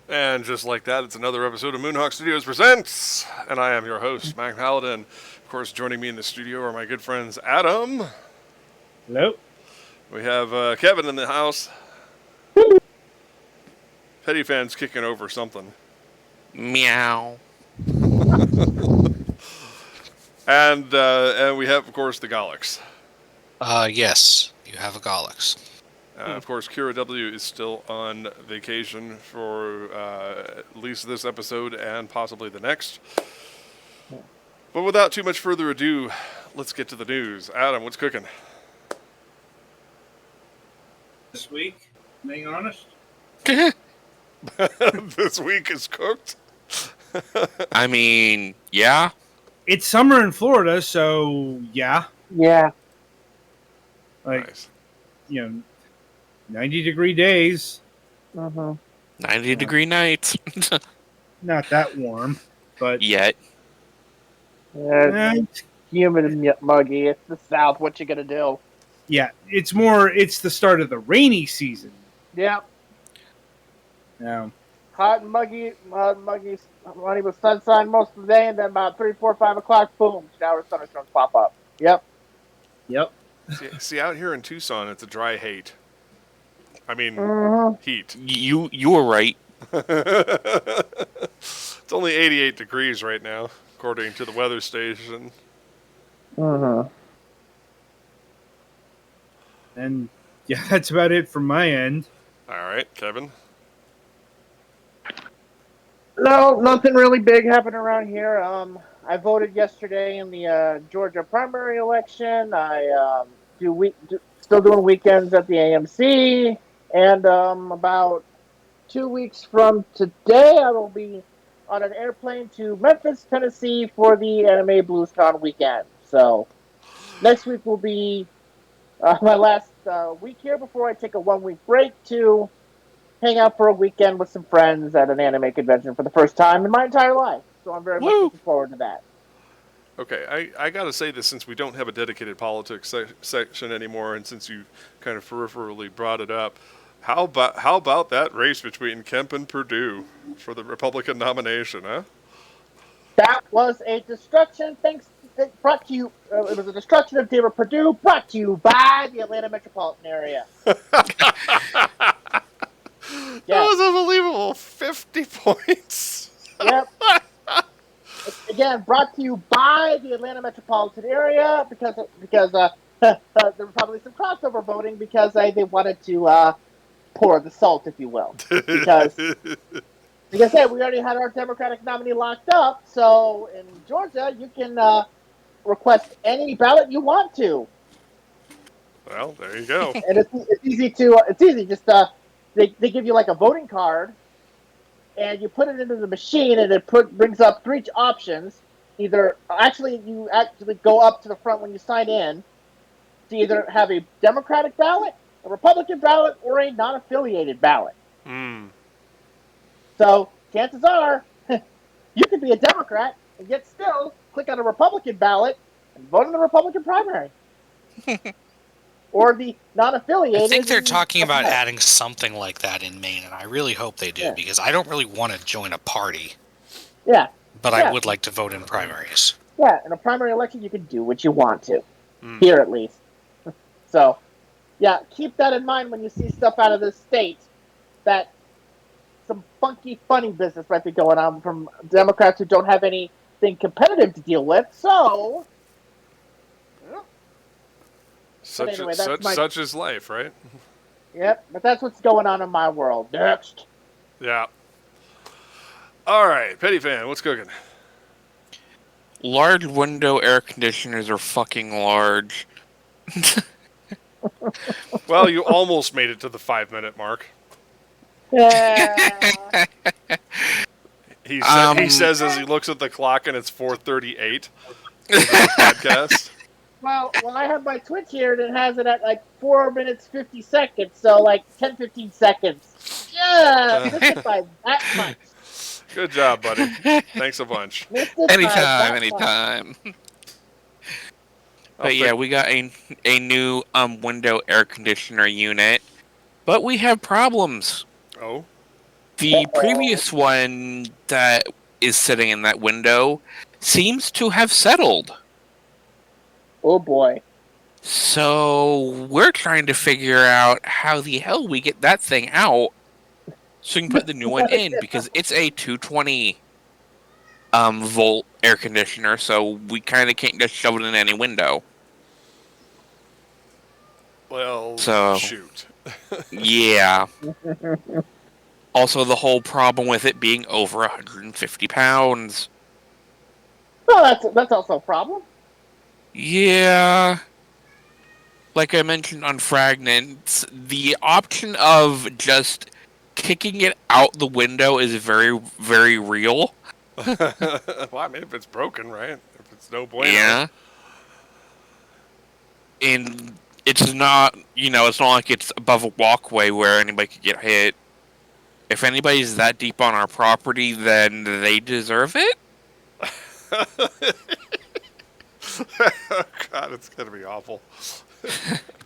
And just like that, it's another episode of Moonhawk Studios Presents. And I am your host, Mac Paladin. Of course, joining me in the studio are my good friends Adam. Hello. We have Kevin in the house. Petty fans kicking over something. Meow. And we have, of course, the Galax. Yes, you have a Galax. Of course, Kira W is still on vacation for at least this episode and possibly the next. But without too much further ado, let's get to the news. Adam, what's cooking? This week, being honest. This week is cooked? I mean, yeah. It's summer in Florida, so yeah. Yeah. Like, Nice. 90-degree days. 90-degree nights. Not that warm, but Yet. It's humid and muggy. It's the South. What you gonna do? yeah, it's the start of the rainy season. Yeah. Now, Hot and muggy, running with sunshine most of the day, and then about 3, 4, 5 o'clock, boom, shower thunderstorms pop up. Yep. yep. See, out here in Tucson, it's a dry hate. I mean, heat. You were right. It's only 88 degrees right now, according to the weather station. And yeah, that's about it from my end. All right, Kevin. No, nothing really big happened around here. I voted yesterday in the Georgia primary election. I still doing weekends at the AMC, and about 2 weeks from today, I will be on an airplane to Memphis, Tennessee for the Anime BluesCon weekend. So next week will be my last week here before I take a 1-week break to hang out for a weekend with some friends at an anime convention for the first time in my entire life. So I'm very much looking forward to that. Okay, I got to say this since we don't have a dedicated politics section anymore, and since you kind of peripherally brought it up, how about that race between Kemp and Perdue for the Republican nomination, huh? That was a destruction. Brought to you. It was a destruction of David Perdue. Brought to you by the Atlanta metropolitan area. That was unbelievable. 50 points. Yep. Again, brought to you by the Atlanta metropolitan area because there was probably some crossover voting because they wanted to pour the salt, if you will. Because, like I said, we already had our Democratic nominee locked up. So in Georgia, you can request any ballot you want to. Well, there you go. And it's easy to. It's easy. Just they give you like a voting card, and you put it into the machine, and it brings up 3 options. You actually go up to the front when you sign in to either have a Democratic ballot, a Republican ballot, or a non-affiliated ballot. So chances are you could be a Democrat and yet still click on a Republican ballot and vote in the Republican primary. Or the non-affiliated. I think they're talking about adding something like that in Maine, and I really hope they do, because I don't really want to join a party. Yeah. But I would like to vote in primaries. Yeah, in a primary election, you can do what you want to. Here, at least. So, yeah, keep that in mind when you see stuff out of this state, that some funky, funny business might be going on from Democrats who don't have anything competitive to deal with. So... Such is life, right? Yep, but that's what's going on in my world. Next. Yeah. All right, Petty fan, what's cooking? Large window air conditioners are fucking large. Well, you almost made it to the 5-minute mark. Yeah. He says as he looks at the clock and it's 4:38. Podcast. Well, I have my Twitch here and it has it at like 4 minutes 50 seconds, so like 10-15 seconds. Yeah, missed it by that much. Good job, buddy. Thanks a bunch. Anytime. But yeah, we got a new window air conditioner unit, but we have problems. Oh? The previous one that is sitting in that window seems to have settled. Oh boy. So we're trying to figure out how the hell we get that thing out so we can put the new one in, because it's a 220 volt air conditioner, so we kind of can't just shove it in any window. Well, So shoot. yeah. Also, the whole problem with it being over 150 pounds. Well, that's also a problem. Yeah. Like I mentioned on Fragments, the option of just kicking it out the window is very, very real. Well, I mean, if it's broken, right? If it's no bueno. Yeah. And it's not, it's not like it's above a walkway where anybody could get hit. If anybody's that deep on our property, then they deserve it? God, it's gonna be awful.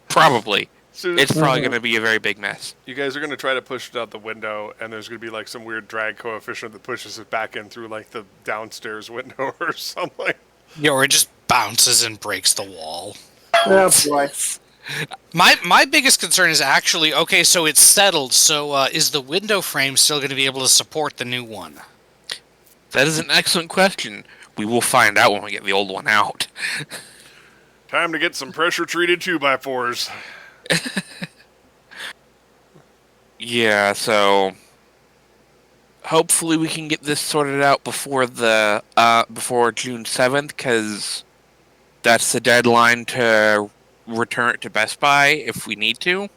Probably. So It's probably going to be a very big mess. you guys are gonna try to push it out the window, and there's gonna be like some weird drag coefficient that pushes it back in through like the downstairs window or something. Yeah, or it just bounces and breaks the wall. Oh boy. My biggest concern is actually, okay, so it's settled, so is the window frame still going to be able to support the new one? That is an excellent question. We will find out when we get the old one out. Time to get some pressure treated 2x4s. Yeah, so hopefully we can get this sorted out before before June 7th, because that's the deadline to return it to Best Buy if we need to.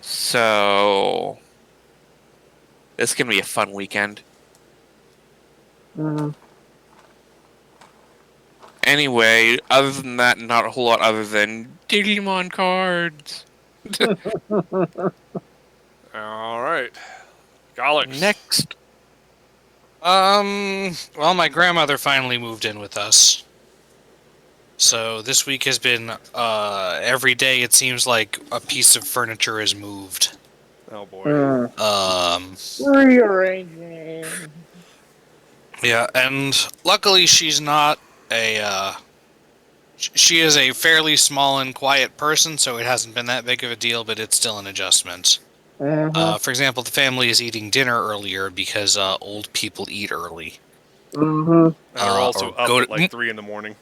So it's gonna be a fun weekend. Anyway, other than that, not a whole lot other than Digimon cards. All right, Alex. Next. Well, my grandmother finally moved in with us. So this week has been, every day it seems like a piece of furniture is moved. Oh boy. Rearranging. Yeah, and luckily she's not she is a fairly small and quiet person, so it hasn't been that big of a deal, but it's still an adjustment. For example, the family is eating dinner earlier because old people eat early. And they're also or up go at to- like 3 in the morning.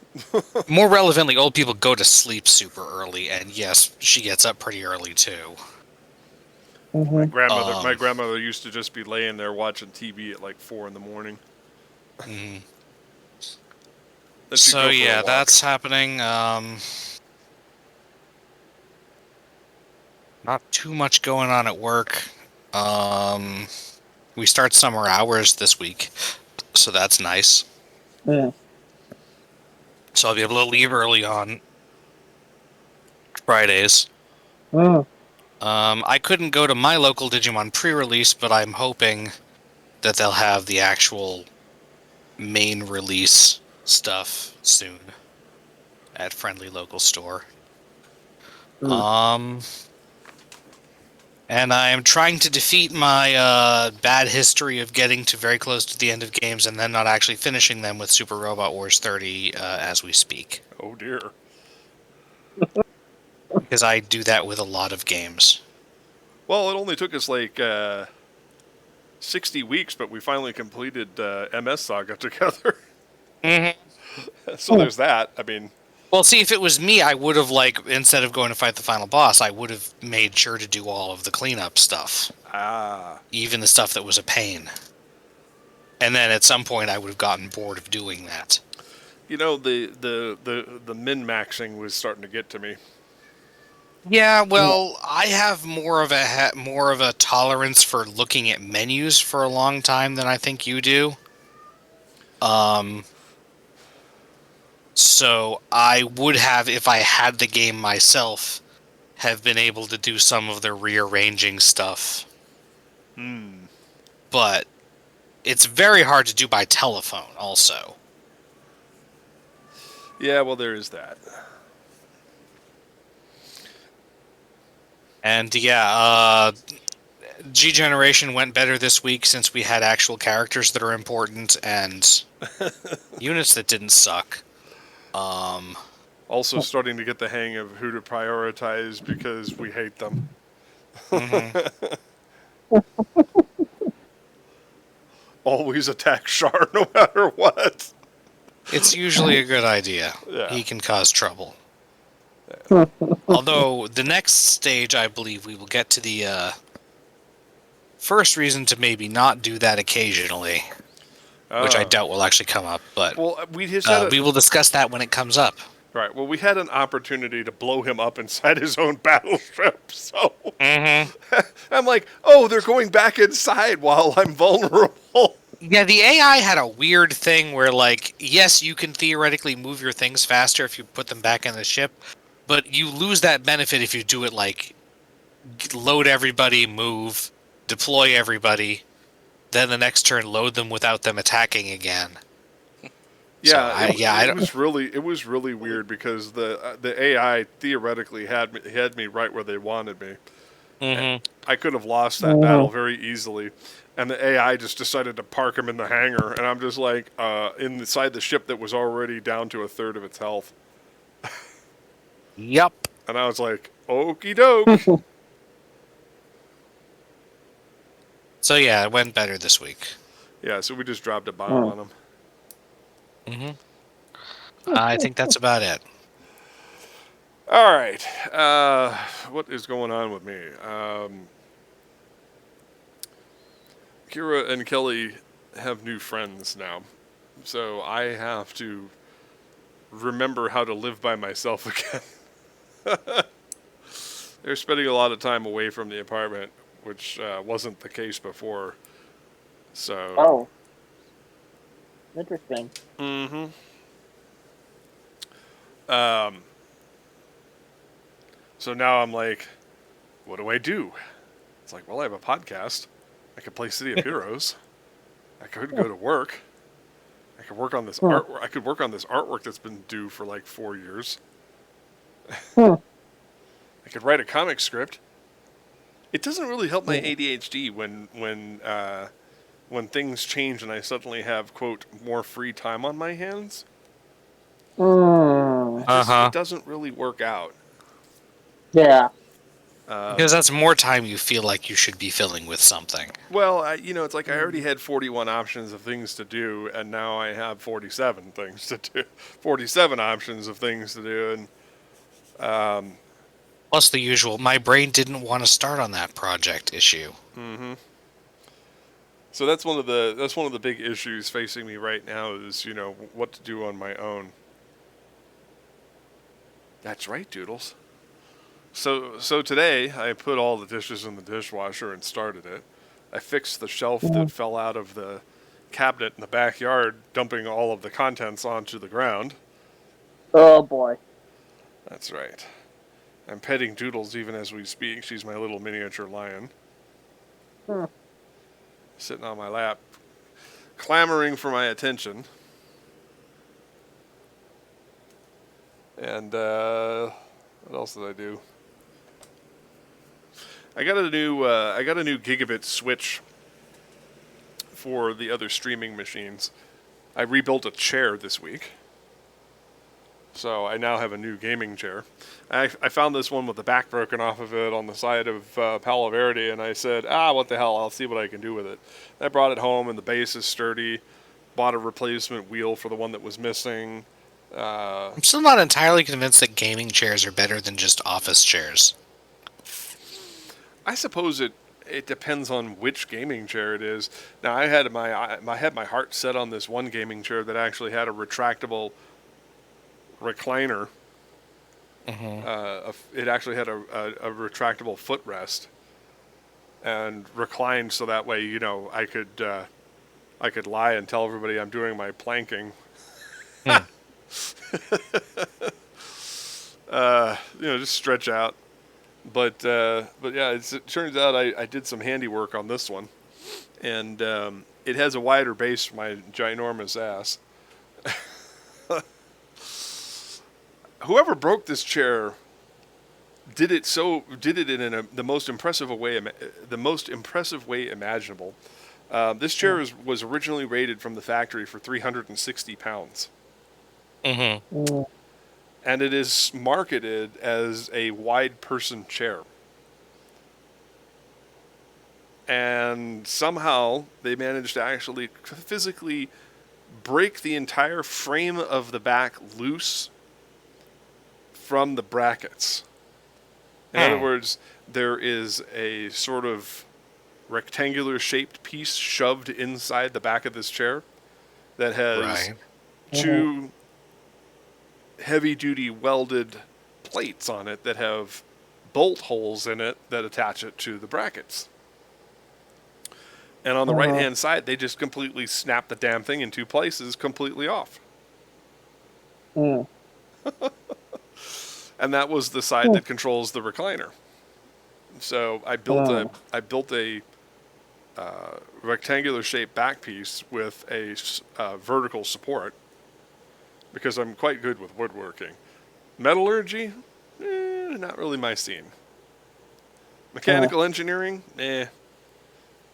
More relevantly, old people go to sleep super early, and yes, she gets up pretty early too. My grandmother used to just be laying there watching TV at like 4 in the morning. Mhm. Then she'd go So for a yeah, walk. that's happening. Not too much going on at work. We start summer hours this week, so that's nice. Yeah. So I'll be able to leave early on Fridays. I couldn't go to my local Digimon pre-release, but I'm hoping that they'll have the actual main release stuff soon at friendly local store. And I am trying to defeat my bad history of getting to very close to the end of games and then not actually finishing them with Super Robot Wars 30 as we speak. Oh dear. Because I do that with a lot of games. Well, it only took us like 60 weeks, but we finally completed MS Saga together. So there's that. I mean, Well, see, if it was me, I would have, instead of going to fight the final boss, I would have made sure to do all of the cleanup stuff. Even the stuff that was a pain. And then at some point, I would have gotten bored of doing that. you know, the min-maxing was starting to get to me. Yeah, well, I have more of a tolerance for looking at menus for a long time than I think you do. So I would have, if I had the game myself, have been able to do some of the rearranging stuff. But it's very hard to do by telephone, also. Yeah, well, there is that. And yeah, G Generation went better this week since we had actual characters that are important and units that didn't suck. Also starting to get the hang of who to prioritize because we hate them. Mhm. Always attack Char no matter what. It's usually a good idea. Yeah. He can cause trouble. Although the next stage, I believe we will get to the first reason to maybe not do that occasionally, which I doubt will actually come up. But Well, we just had we will discuss that when it comes up. right. Well, we had an opportunity to blow him up inside his own battleship. So I'm like, oh, they're going back inside while I'm vulnerable. Yeah, the AI had a weird thing where, like, yes, you can theoretically move your things faster if you put them back in the ship, but you lose that benefit if you do it, like, load everybody, move, deploy everybody, then the next turn load them without them attacking again. Yeah, So, it was really weird because the AI theoretically had me right where they wanted me. Mm-hmm. I could have lost that battle very easily, and the AI just decided to park him in the hangar, and I'm just like inside the ship that was already down to a third of its health, Yup. and I was like, okie doke. So yeah, it went better this week. Yeah, so we just dropped a bomb on him. Mm-hmm. I think that's about it. All right, what is going on with me? Kira and Kelly have new friends now, so I have to remember how to live by myself again. They're spending a lot of time away from the apartment, which wasn't the case before. So. Oh. Interesting. Mm-hmm. So now I'm like, what do I do? It's like, well, I have a podcast. I could play City of Heroes. I could go to work. I could work on this art. I could work on this artwork that's been due for like 4 years. I could write a comic script. It doesn't really help my ADHD when things change and I suddenly have, quote, more free time on my hands. It doesn't really work out. Yeah. Because that's more time you feel like you should be filling with something. Well, it's like I already had 41 options of things to do, and now I have 47 things to do. 47 options of things to do, and plus the usual, my brain didn't want to start on that project issue. Mm-hmm. So that's one of the big issues facing me right now is what to do on my own. That's right, Doodles. So today I put all the dishes in the dishwasher and started it. I fixed the shelf that fell out of the cabinet in the backyard, dumping all of the contents onto the ground. Oh boy. That's right. I'm petting Doodles even as we speak. She's my little miniature lion. Sitting on my lap, clamoring for my attention. And what else did I do? I got a new gigabit switch for the other streaming machines. I rebuilt a chair this week, so I now have a new gaming chair. I found this one with the back broken off of it on the side of Palo Verde, and I said, what the hell, I'll see what I can do with it. I brought it home, and the base is sturdy. Bought a replacement wheel for the one that was missing. I'm still not entirely convinced that gaming chairs are better than just office chairs. I suppose it depends on which gaming chair it is. Now I had my heart set on this one gaming chair that actually had a retractable recliner. It actually had a retractable footrest and reclined so that way I could lie and tell everybody I'm doing my planking. Just stretch out. But yeah, it turns out I did some handiwork on this one, and it has a wider base for my ginormous ass. Whoever broke this chair did it in the most impressive way imaginable. This chair was originally rated from the factory for 360 pounds. Mm-hmm. And it is marketed as a wide person chair. And somehow they managed to actually physically break the entire frame of the back loose from the brackets. In other words, there is a sort of rectangular shaped piece shoved inside the back of this chair that has two heavy duty welded plates on it that have bolt holes in it that attach it to the brackets. And on the right hand side, they just completely snap the damn thing in two places completely off. And that was the side that controls the recliner. So I built a rectangular shaped back piece with a vertical support because I'm quite good with woodworking. Metallurgy, not really my scene. Mechanical engineering,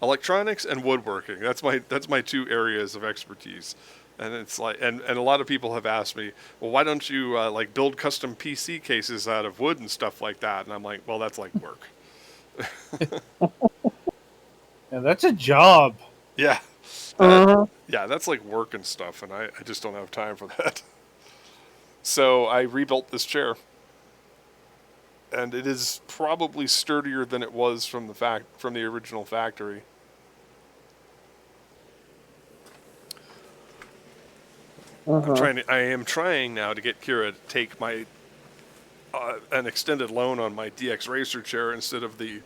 Electronics and woodworking. That's my two areas of expertise. And it's like, and a lot of people have asked me, well, why don't you like build custom PC cases out of wood and stuff like that? And I'm like, well, that's like work. Yeah, that's a job. Yeah. Yeah, that's like work and stuff, and I just don't have time for that. So I rebuilt this chair. And it is probably sturdier than it was from the original factory. I am trying now to get Kira to take my an extended loan on my DX Racer chair instead of the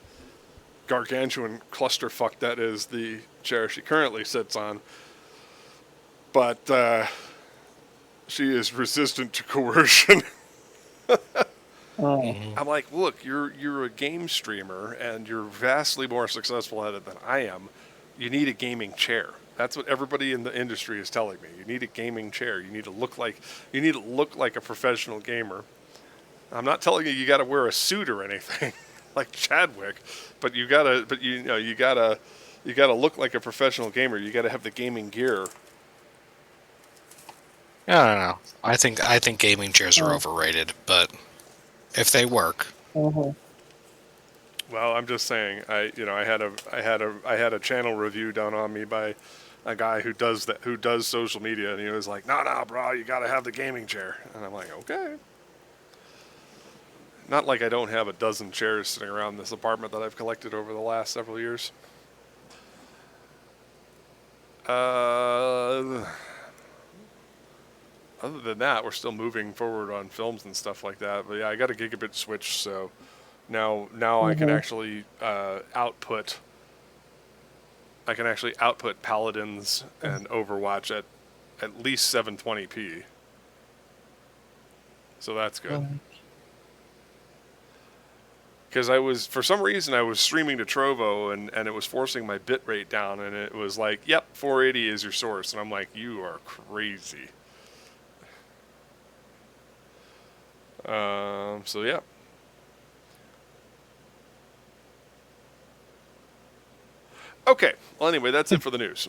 gargantuan clusterfuck that is the chair she currently sits on. But she is resistant to coercion. I'm like, look, you're a game streamer and you're vastly more successful at it than I am. You need a gaming chair. That's what everybody in the industry is telling me. You need a gaming chair. You need to look like a professional gamer. I'm not telling you got to wear a suit or anything like Chadwick, but you gotta look like a professional gamer. You gotta have the gaming gear. I don't know. I think gaming chairs are overrated, but if they work. Well, I'm just saying. I had a channel review done on me by a guy who does social media, and he was like, "No, bro, you got to have the gaming chair." And I'm like, "Okay." Not like I don't have a dozen chairs sitting around this apartment that I've collected over the last several years. Other than that, we're still moving forward on films and stuff like that. But yeah, I got a gigabit switch, so now I can actually output. I can actually output Paladins and Overwatch at least 720p. So that's good. Because for some reason I was streaming to Trovo and it was forcing my bit rate down, and it was like, yep, 480 is your source. And I'm like, you are crazy. So yeah. Okay. Well, anyway, that's it for the news.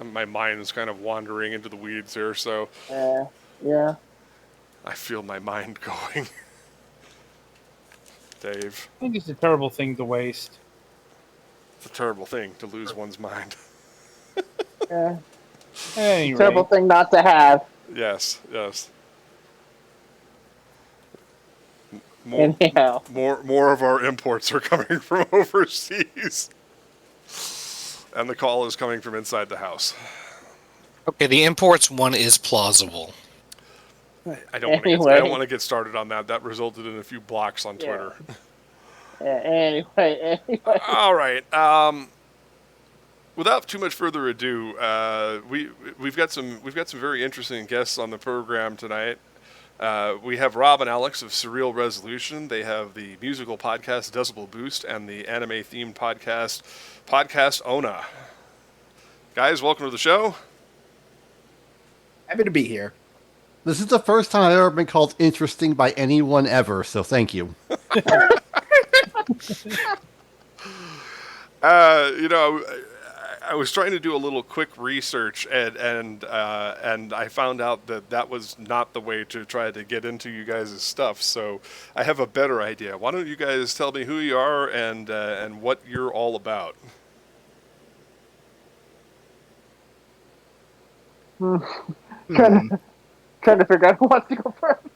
My mind is kind of wandering into the weeds here, so. Yeah. I feel my mind going. Dave. I think it's a terrible thing to waste. It's a terrible thing to lose one's mind. Yeah. Anyway. Terrible thing not to have. Yes. Anyhow. More of our imports are coming from overseas. And the call is coming from inside the house. Okay, the imports one is plausible. I don't want to get started on that. That resulted in a few blocks on Twitter. Anyway. All right. Without too much further ado, we've got some very interesting guests on the program tonight. We have Rob and Alex of Surreal Resolution. They have the musical podcast Decibel Boost and the anime-themed podcast Ona. Guys, welcome to the show. Happy to be here. This is the first time I've ever been called interesting by anyone ever, so thank you. I was trying to do a little quick research, and I found out that was not the way to try to get into you guys' stuff. So I have a better idea. Why don't you guys tell me who you are and what you're all about? Trying to figure out who wants to go first.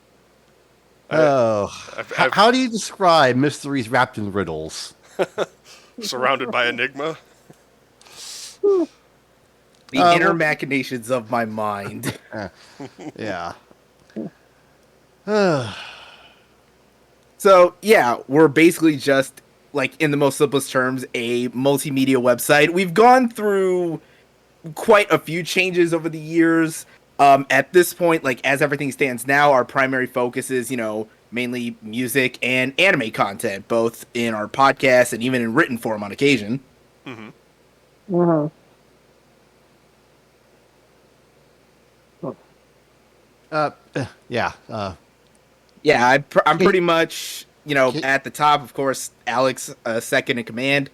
How do you describe mysteries wrapped in riddles? Surrounded by enigma. The inner machinations of my mind. Yeah. So, yeah, we're basically just, like, in the most simplest terms, a multimedia website. We've gone through quite a few changes over the years. At this point, like, as everything stands now, our primary focus is, mainly music and anime content, both in our podcast and even in written form on occasion. Mm-hmm. Mm-hmm. Yeah. Yeah, I'm pretty much, at the top, of course, Alex, second in command.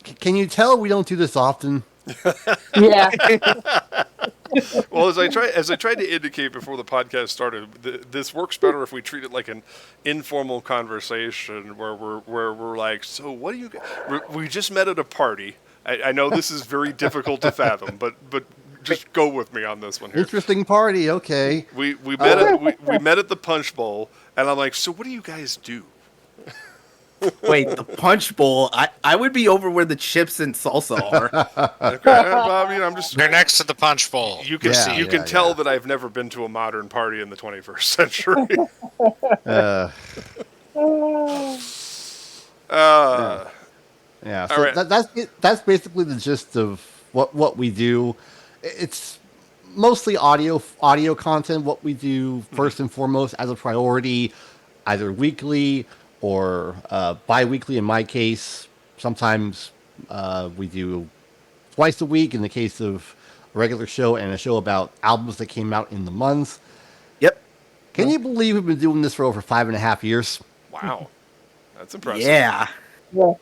Can you tell we don't do this often? Yeah. Well, as I tried to indicate before the podcast started, this works better if we treat it like an informal conversation where we're like, so what do you? We just met at a party. I know this is very difficult to fathom, but just go with me on this one here. Interesting party. Okay. We met at the Punch Bowl, and I'm like, so what do you guys do? Wait, the Punch Bowl? I would be over where the chips and salsa are. Okay, well, I'm just. They're next to the punch bowl. You can tell that I've never been to a modern party in the 21st century. Yeah. So All right. that's basically the gist of what we do. It's mostly audio content. What we do first and foremost as a priority, either weekly or bi-weekly in my case. Sometimes we do twice a week in the case of a regular show and a show about albums that came out in the month. Yep. Can you believe we've been doing this for over 5.5 years? Wow, that's impressive. Yeah. Yeah.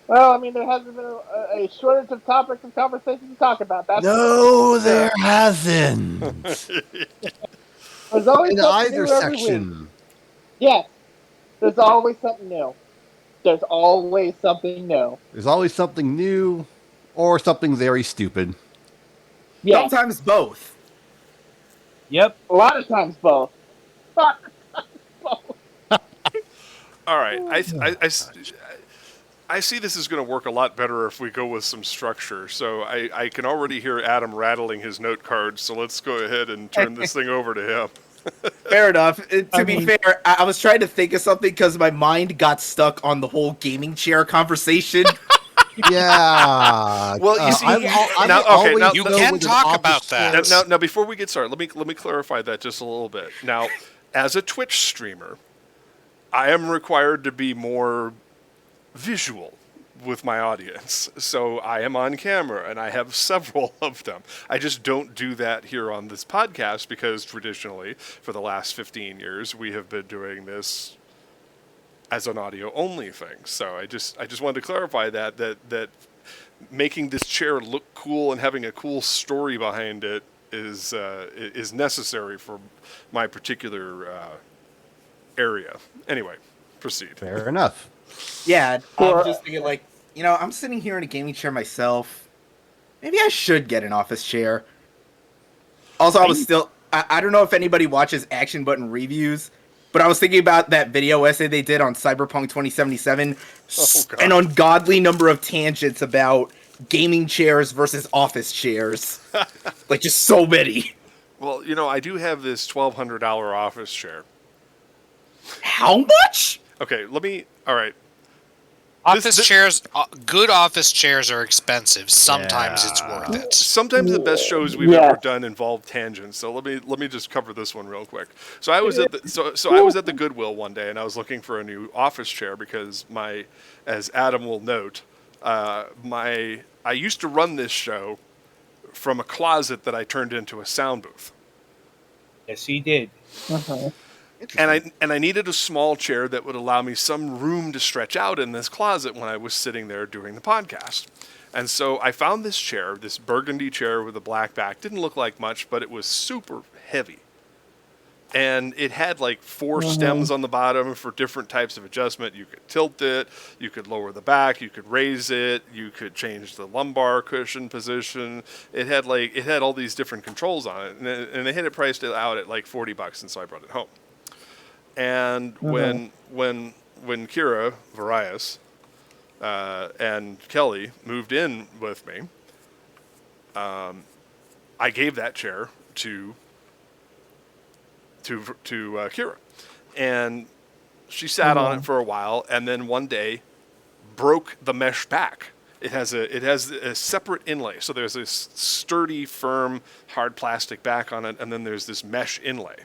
Well, I mean, there hasn't been a shortage of topics and conversations to talk about. No, there hasn't. There's always In something either new every week. section. Yes. There's always something new. There's always something new. There's always something new or something very stupid. Yeah. Sometimes both. Yep. A lot of times both. All right, I see this is going to work a lot better if we go with some structure. So I can already hear Adam rattling his note cards. So let's go ahead and turn this thing over to him. Fair enough. To be fair, I was trying to think of something because my mind got stuck on the whole gaming chair conversation. Yeah. Well, you see, You can talk about that. Now, before we get started, let me clarify that just a little bit. Now, as a Twitch streamer, I am required to be more visual with my audience. So I am on camera, and I have several of them. I just don't do that here on this podcast because traditionally, for the last 15 years, we have been doing this as an audio-only thing. So I just wanted to clarify that making this chair look cool and having a cool story behind it is necessary for my particular area. Anyway, proceed. Fair enough. Yeah, I'm just thinking, like, I'm sitting here in a gaming chair myself. Maybe I should get an office chair. Also, I don't know if anybody watches Action Button Reviews, but I was thinking about that video essay they did on Cyberpunk 2077. An ungodly number of tangents about gaming chairs versus office chairs. Like, just so many. Well, I do have this $1,200 office chair. How much? Okay, all right. Chairs, good office chairs are expensive. Sometimes it's worth it. Sometimes the best shows we've ever done involve tangents. So let me just cover this one real quick. So I was at the Goodwill one day and I was looking for a new office chair because as Adam will note, I used to run this show from a closet that I turned into a sound booth. Yes, he did. And I needed a small chair that would allow me some room to stretch out in this closet when I was sitting there doing the podcast. And so I found this chair, this burgundy chair with a black back. Didn't look like much, but it was super heavy. And it had like 4 stems on the bottom for different types of adjustment. You could tilt it, you could lower the back, you could raise it, you could change the lumbar cushion position. It had all these different controls on it, and they had it priced out at like $40, and so I brought it home. And when Kira Varias and Kelly moved in with me, I gave that chair to Kira, and she sat on it for a while, and then one day broke the mesh back. It has a separate inlay, so there's this sturdy, firm, hard plastic back on it, and then there's this mesh inlay.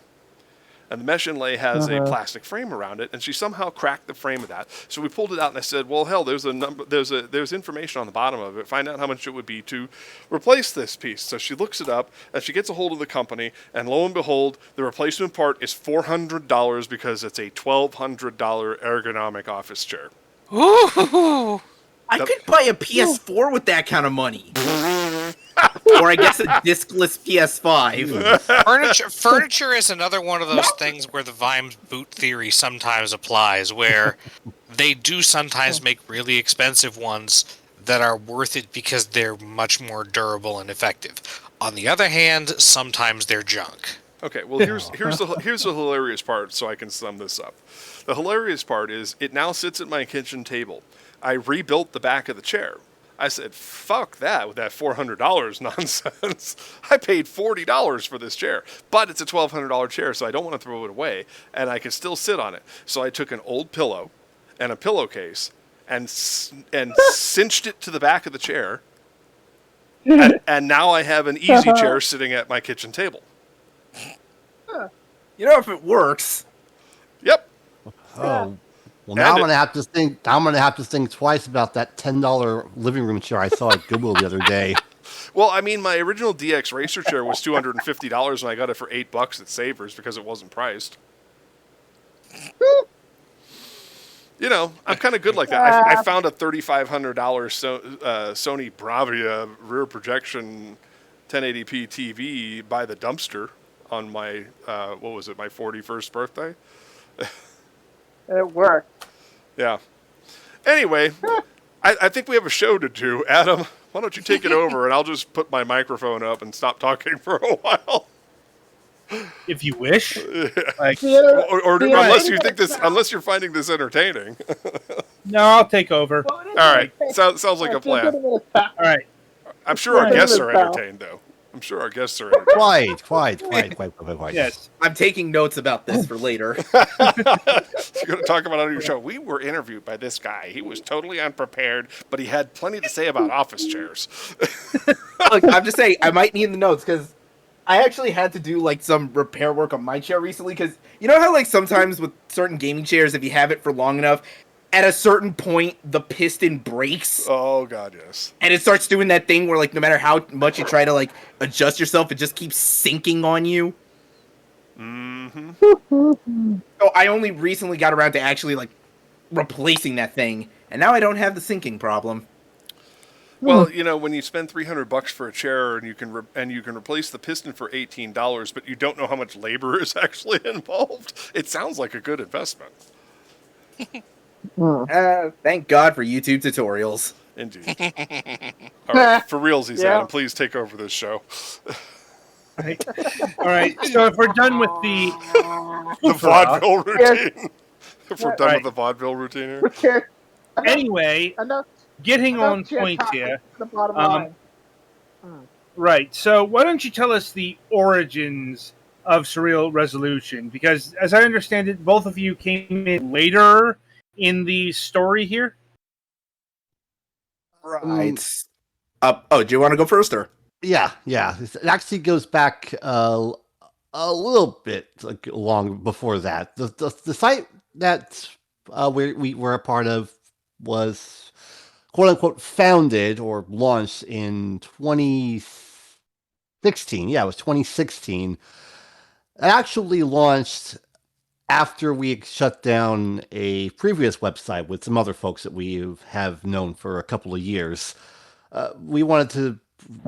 And the mesh inlay has a plastic frame around it, and she somehow cracked the frame of that. So we pulled it out, and I said, "Well, hell, there's information on the bottom of it. Find out how much it would be to replace this piece." So she looks it up, and she gets a hold of the company, and lo and behold, the replacement part is $400 because it's a $1,200 ergonomic office chair. Ooh. I could buy a PS4 with that kind of money. Or I guess a discless PS5. Furniture is another one of those things where the Vimes boot theory sometimes applies, where they do sometimes make really expensive ones that are worth it because they're much more durable and effective. On the other hand, sometimes they're junk. Okay, well here's the hilarious part, so I can sum this up. The hilarious part is it now sits at my kitchen table. I rebuilt the back of the chair. I said, fuck that with that $400 nonsense. I paid $40 for this chair, but it's a $1,200 chair, so I don't want to throw it away, and I can still sit on it. So I took an old pillow and a pillowcase and cinched it to the back of the chair, and now I have an easy chair sitting at my kitchen table. You know, if it works. Yep. Oh. Well, now I'm gonna have to think twice about that $10 living room chair I saw at Goodwill the other day. Well, I mean, my original DX Racer chair was $250, and I got it for $8 at Savers because it wasn't priced. You know, I'm kind of good like that. I found a $3,500 Sony Bravia rear projection 1080p TV by the dumpster on my my 41st birthday. It worked. Yeah. Anyway, I think we have a show to do. Adam, why don't you take it over, and I'll just put my microphone up and stop talking for a while. If you wish. Like, or unless you think unless you're finding this entertaining. no, I'll take over. All right. Sounds like a plan. All right. I'm sure our guests are entertained, though. I'm sure our guests are entertained. Quite. Yes. I'm taking notes about this for later. You're going to talk about on your show. We were interviewed by this guy. He was totally unprepared, but he had plenty to say about office chairs. Look, I'm just saying, I might need the notes, because I actually had to do, like, some repair work on my chair recently, because you know how, like, sometimes with certain gaming chairs, if you have it for long enough, at a certain point, the piston breaks. Oh, God, yes. And it starts doing that thing where, like, no matter how much you try to, like, adjust yourself, it just keeps sinking on you. Mm-hmm. So I only recently got around to actually, like, replacing that thing. And now I don't have the sinking problem. Well, you know, when you spend $300 for a chair and you can replace the piston for $18, but you don't know how much labor is actually involved, it sounds like a good investment. Thank God for YouTube tutorials. Indeed. All right, for realsies, Adam, please take over this show. All right. So if we're done with the vaudeville routine, if we're done with the vaudeville routine here. Anyway, getting on point here. The bottom line. Right. So why don't you tell us the origins of Surreal Resolution? Because as I understand it, both of you came in later in the story here. Right. Do you want to go first, or? Yeah. It actually goes back a little bit long before that. The site that we were a part of was quote unquote founded or launched in 2016. Yeah, it was 2016. actually launched after we shut down a previous website with some other folks that we have known for a couple of years. We wanted to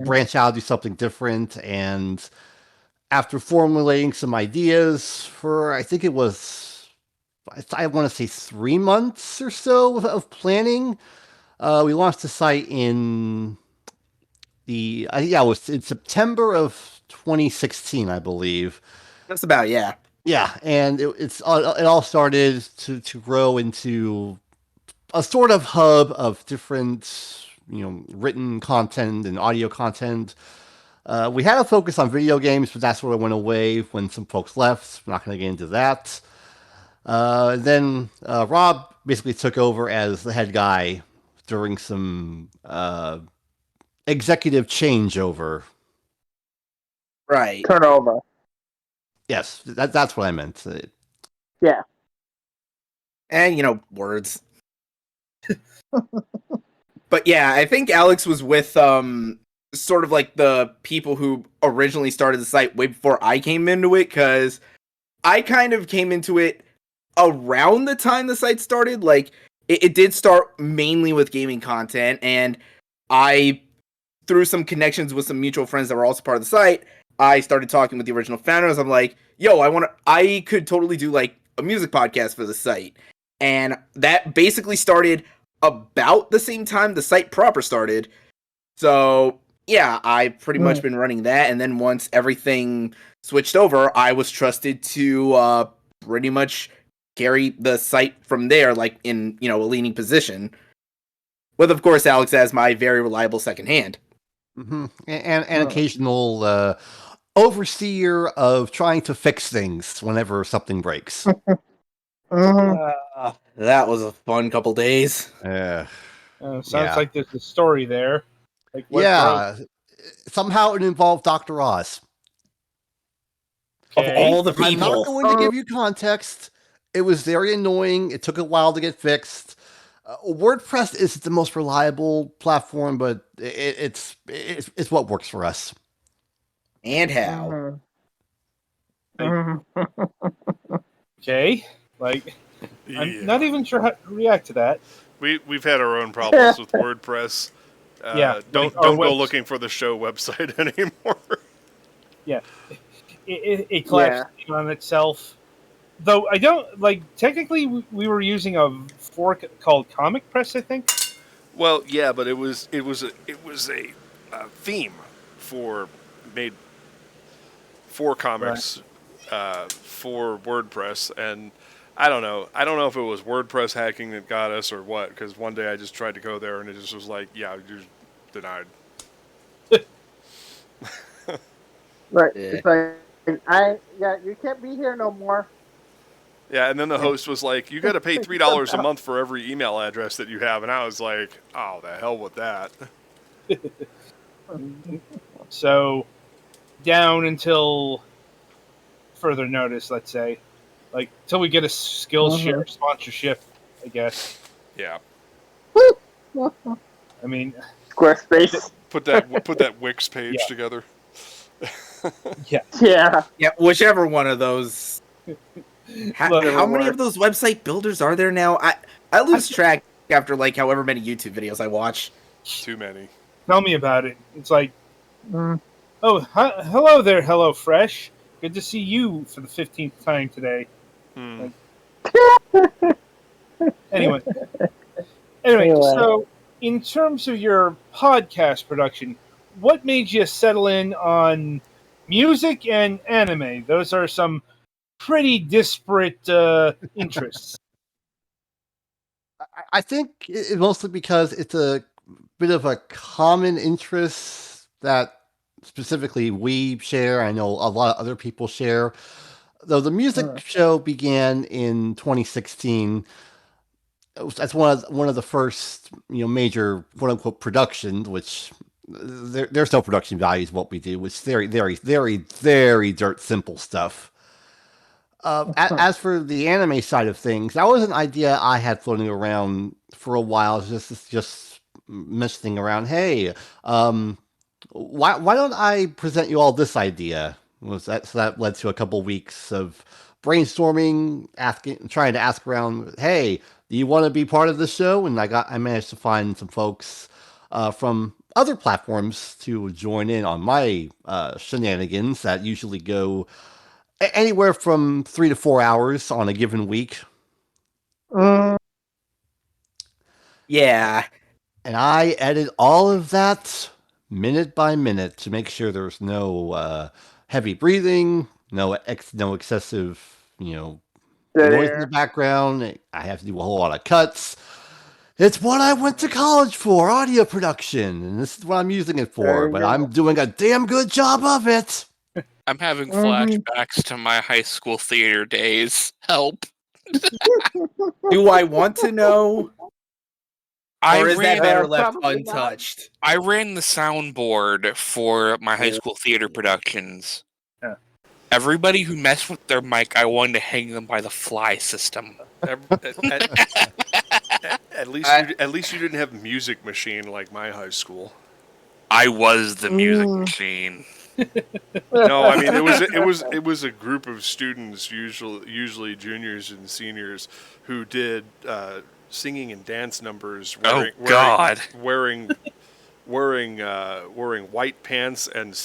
branch out, do something different, and after formulating some ideas for, I think it was, I want to say 3 months or so of planning, we launched the site in it was in September of 2016, I believe. That's about, yeah. Yeah, and it all started to grow into a sort of hub of different, written content and audio content. We had a focus on video games, but that sort of went away when some folks left. We're not going to get into that. Then Rob basically took over as the head guy during some executive changeover. Right. Turnover. Yes, that's what I meant. Yeah. And, words. But yeah, I think Alex was with sort of like the people who originally started the site way before I came into it, because I kind of came into it around the time the site started. Like, it did start mainly with gaming content, and I, through some connections with some mutual friends that were also part of the site, I started talking with the original founders. I'm like, yo, I could totally do like a music podcast for the site. And that basically started about the same time the site proper started. So yeah, I've pretty much been running that. And then once everything switched over, I was trusted to pretty much carry the site from there, like in, a leading position. With, of course, Alex as my very reliable second hand. Mm-hmm. And occasional overseer of trying to fix things whenever something breaks. That was a fun couple days. Sounds like there's a story there. Like somehow it involved Dr. Oz. Okay. Of all the people. I'm not going to give you context. It was very annoying. It took a while to get fixed. WordPress is the most reliable platform, but it's what works for us. And how? Okay, like I'm not even sure how to react to that. We've had our own problems with WordPress. Don't go looking for the show website anymore. Yeah, it collapsed on itself. Though I don't like. Technically, we were using a fork called Comic Press, I think. Well, yeah, but it was a theme made for comics for WordPress, and I don't know if it was WordPress hacking that got us or what. Because one day I just tried to go there and it just was like, yeah, you're denied. Right. Yeah. It's like you can't be here no more. Yeah, and then the host was like, you got to pay $3 a month for every email address that you have. And I was like, oh, the hell with that. So, down until further notice, let's say. Like, till we get a Skillshare sponsorship, I guess. Yeah. I mean... Squarespace. Put that Wix page together. Yeah, whichever one of those... How many of those website builders are there now? I lose track after like however many YouTube videos I watch. Too many. Tell me about it. It's like, hello there, HelloFresh. Good to see you for the 15th time today. Anyway, so in terms of your podcast production, what made you settle in on music and anime? Those are some pretty disparate interests. I think it's mostly because it's a bit of a common interest that specifically we share. I know a lot of other people share. Though the music show began in 2016, that's one of the first major quote unquote productions, which there's no production values in what we do. It's very, very, very, very dirt simple stuff. As for the anime side of things, that was an idea I had floating around for a while. Just mentioning around, hey, why don't I present you all this idea? So that led to a couple weeks of brainstorming, trying to ask around, hey, do you want to be part of the show? And I managed to find some folks from other platforms to join in on my shenanigans that usually go anywhere from 3 to 4 hours on a given week. Yeah. And I edit all of that minute by minute to make sure there's no heavy breathing, no excessive, noise in the background. I have to do a whole lot of cuts. It's what I went to college for, audio production, and this is what I'm using it for, but I'm doing a damn good job of it. I'm having flashbacks to my high school theater days. Help. Do I want to know? Or is that better left untouched? I ran the soundboard for my high school theater productions. Yeah. Everybody who messed with their mic, I wanted to hang them by the fly system. At least you didn't have music machine like my high school. I was the music machine. No, I mean it was a group of students, usually juniors and seniors, who did singing and dance numbers. Wearing white pants and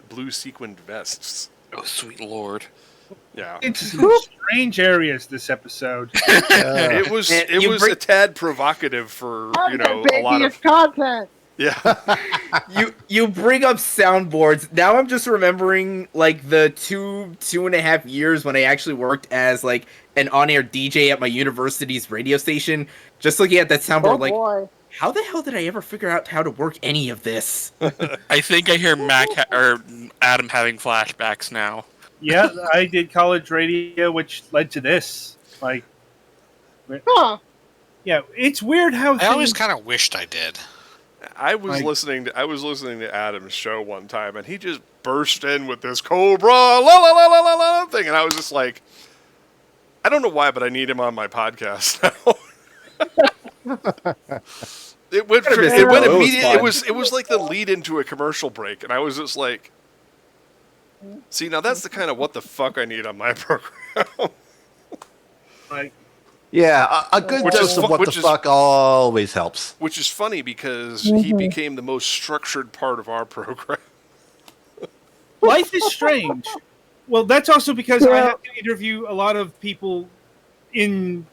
blue sequined vests. Oh, sweet lord! Yeah, it's some strange areas this episode. It was a tad provocative for a lot of content. Yeah. You bring up soundboards. Now I'm just remembering like the 2.5 years when I actually worked as like an on-air DJ at my university's radio station. Just looking at that soundboard, how the hell did I ever figure out how to work any of this? I think I hear or Adam having flashbacks now. Yeah, I did college radio, which led to this. Yeah, it's weird how I always kind of wished I did. I was listening to Adam's show one time, and he just burst in with this Cobra la la la la la la thing, and I was just like, I don't know why, but I need him on my podcast now. It went immediately. It was like the lead into a commercial break, and I was just like, see, now that's the kind of what the fuck I need on my program. Yeah, a good dose of what the fuck always helps. Which is funny because he became the most structured part of our program. Life is strange. Well, that's also because I have to interview a lot of people in,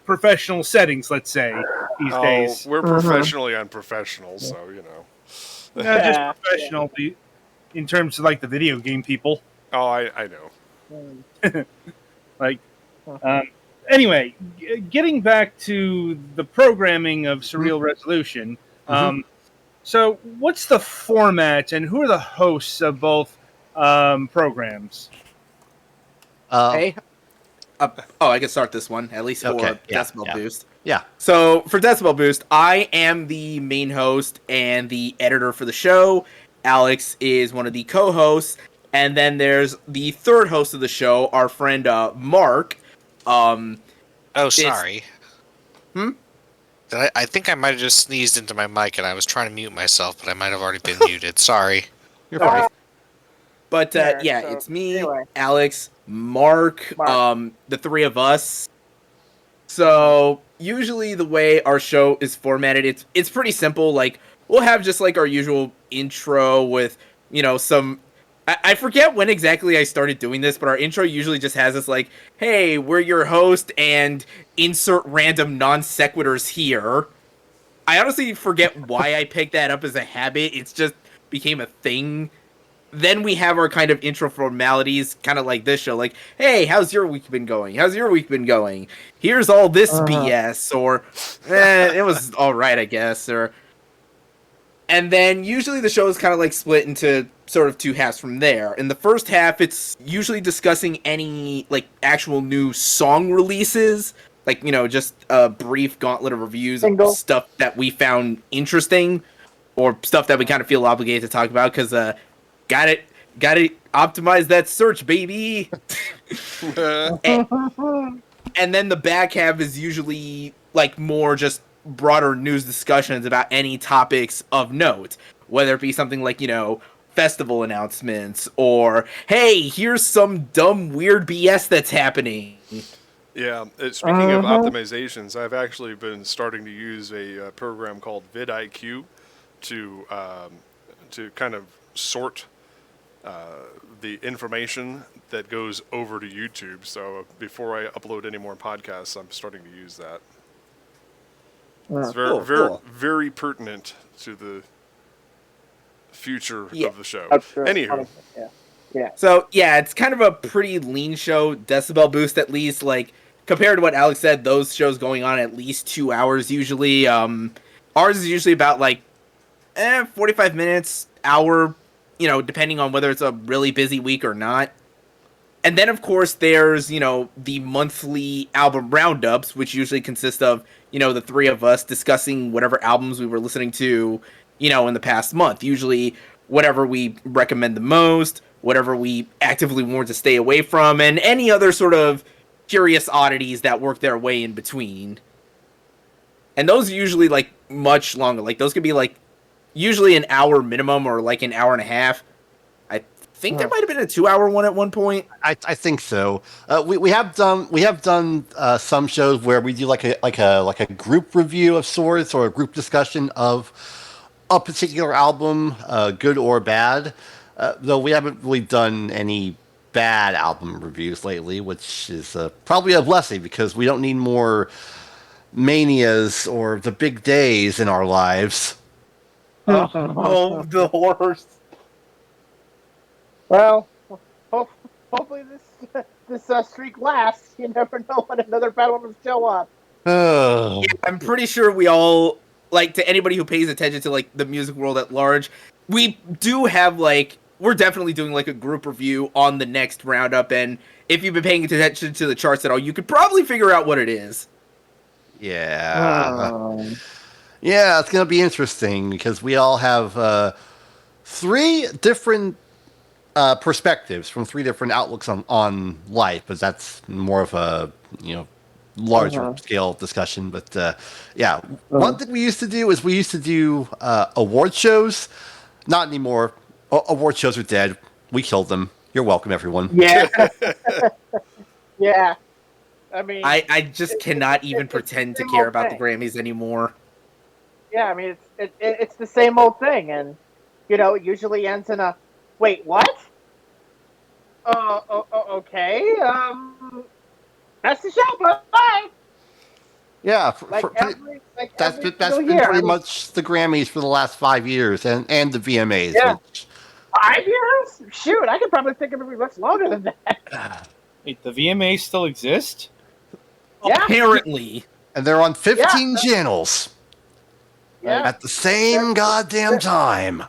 professional settings, let's say, these days. We're professionally unprofessional, so, Not just professional in terms of, the video game people. Oh, I know. Anyway, getting back to the programming of Surreal Resolution, so what's the format and who are the hosts of both programs? I can start this one, at least for Decibel Boost. Yeah. So, for Decibel Boost, I am the main host and the editor for the show. Alex is one of the co-hosts. And then there's the third host of the show, our friend Mark. Sorry. I think I might have just sneezed into my mic, and I was trying to mute myself, but I might have already been muted. Sorry. You're fine. But it's me, Alex, Mark, the three of us. So usually the way our show is formatted, it's pretty simple. Like, we'll have just like our usual intro with some. I forget when exactly I started doing this, but our intro usually just has us like, hey, we're your host, and insert random non sequiturs here. I honestly forget why I picked that up as a habit. It's just became a thing. Then we have our kind of intro formalities, kind of like this show, like, hey, how's your week been going? How's your week been going? Here's all this BS, or, it was alright, I guess, or... And then usually the show is kind of like split into sort of two halves from there. In the first half, it's usually discussing any like actual new song releases, like just a brief gauntlet of reviews of stuff that we found interesting, or stuff that we kind of feel obligated to talk about because got to optimize that search, baby. and then the back half is usually like more just broader news discussions about any topics of note, whether it be something like, festival announcements, or hey, here's some dumb weird BS that's happening. Yeah, speaking of optimizations, I've actually been starting to use a program called vidIQ to kind of sort the information that goes over to YouTube. So before I upload any more podcasts, I'm starting to use that. It's very pertinent to the future of the show. Anywho. Yeah. So yeah, it's kind of a pretty lean show, decibel boost at least. Like compared to what Alex said, those shows going on at least 2 hours usually. Ours is usually about like 45 minutes, hour, depending on whether it's a really busy week or not. And then of course there's the monthly album roundups, which usually consist of the three of us discussing whatever albums we were listening to in the past month. Usually whatever we recommend the most, whatever we actively want to stay away from, and any other sort of curious oddities that work their way in between. And those are usually like much longer. Like those could be like usually an hour minimum or like an hour and a half. I think there might have been a 2-hour one at one point. I think so. We have done some shows where we do like a group review of sorts, or a group discussion of a particular album, good or bad. Though we haven't really done any bad album reviews lately, which is probably a blessing, because we don't need more manias or the big days in our lives. Oh, the horrors. Well, hopefully this streak lasts. You never know when another bad one will show up. Oh. Yeah, I'm pretty sure we all, like, to anybody who pays attention to like the music world at large, we do have we're definitely doing like a group review on the next roundup, and if you've been paying attention to the charts at all, you could probably figure out what it is. Yeah. Yeah, it's going to be interesting, because we all have 3 different perspectives from 3 different outlooks on life, but that's more of a, larger scale discussion. But yeah, one thing we used to do is award shows. Not anymore. Award shows are dead. We killed them. You're welcome, everyone. Yeah. Yeah. I mean, I just cannot even pretend to care about the Grammys anymore. Yeah, I mean, it's the same old thing, and it usually ends in a wait, what? Okay. That's the show. Bye. Yeah, that's been pretty much the Grammys for the last 5 years, and the VMAs. Yeah. Which... 5 years? Shoot, I could probably think of it much longer than that. Wait, the VMAs still exist? Yeah. Apparently. And they're on 15 channels. Yeah. At the same goddamn time.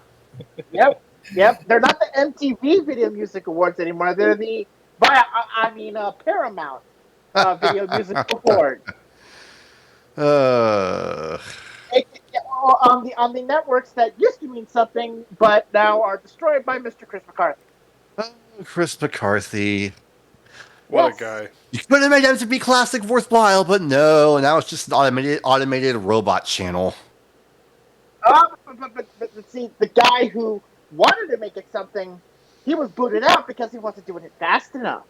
Yep. They're not the MTV Video Music Awards anymore. They're the Paramount Video Music Award. On the networks that used to mean something, but now are destroyed by Mr. Chris McCarthy. Oh, Chris McCarthy. What a guy. You could have made MTV Classic worthwhile, but no, now it's just an automated robot channel. But see, the guy who wanted to make it something, he was booted out because he wasn't doing it fast enough.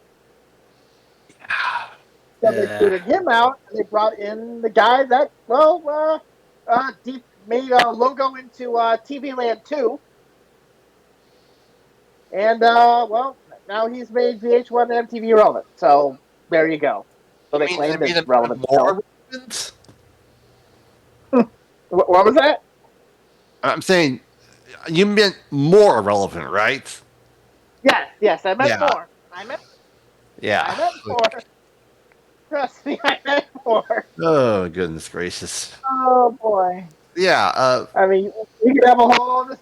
So they booted him out, and they brought in the guy that, made a logo into TV Land 2. And, now he's made VH1 and MTV relevant. So, there you go. So they claimed it's relevant. More relevant? What was that? I'm saying, you meant more relevant, right? Yes, I meant more. I meant more. Trust me, I meant more. Oh, goodness gracious. Oh, boy. Yeah. I mean, we could have a whole hour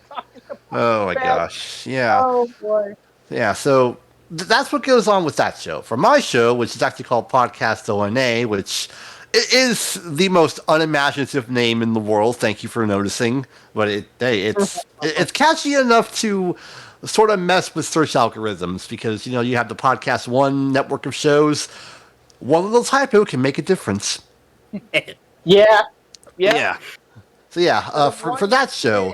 talking about Oh, my gosh. Yeah. Oh, boy. Yeah, so that's what goes on with that show. For my show, which is actually called Podcast ONA, which is the most unimaginative name in the world. Thank you for noticing. But it's catchy enough to sort of mess with search algorithms, because you have the Podcast One network of shows. One little typo can make a difference. Yeah. So for that show,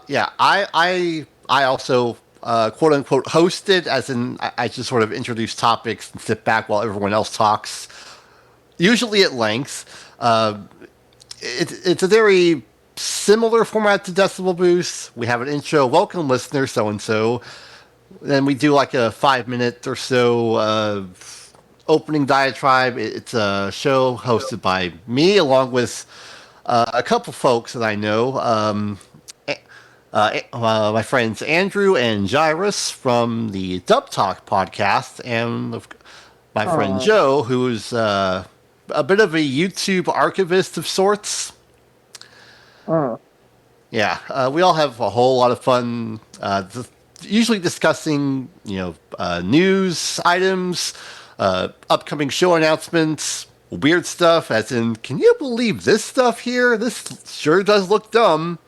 Yeah, I also quote unquote hosted, as in I just sort of introduce topics and sit back while everyone else talks, usually at length. It's a very similar format to Decibel Boost. We have an intro, welcome listener, so and so. Then we do like a 5 minute or so opening diatribe. It's a show hosted by me along with a couple folks that I know. My friends Andrew and Jairus from the Dub Talk podcast, and my friend Joe, who's a bit of a YouTube archivist of sorts. Yeah, we all have a whole lot of fun, usually discussing, news items, upcoming show announcements, weird stuff, as in, can you believe this stuff here? This sure does look dumb.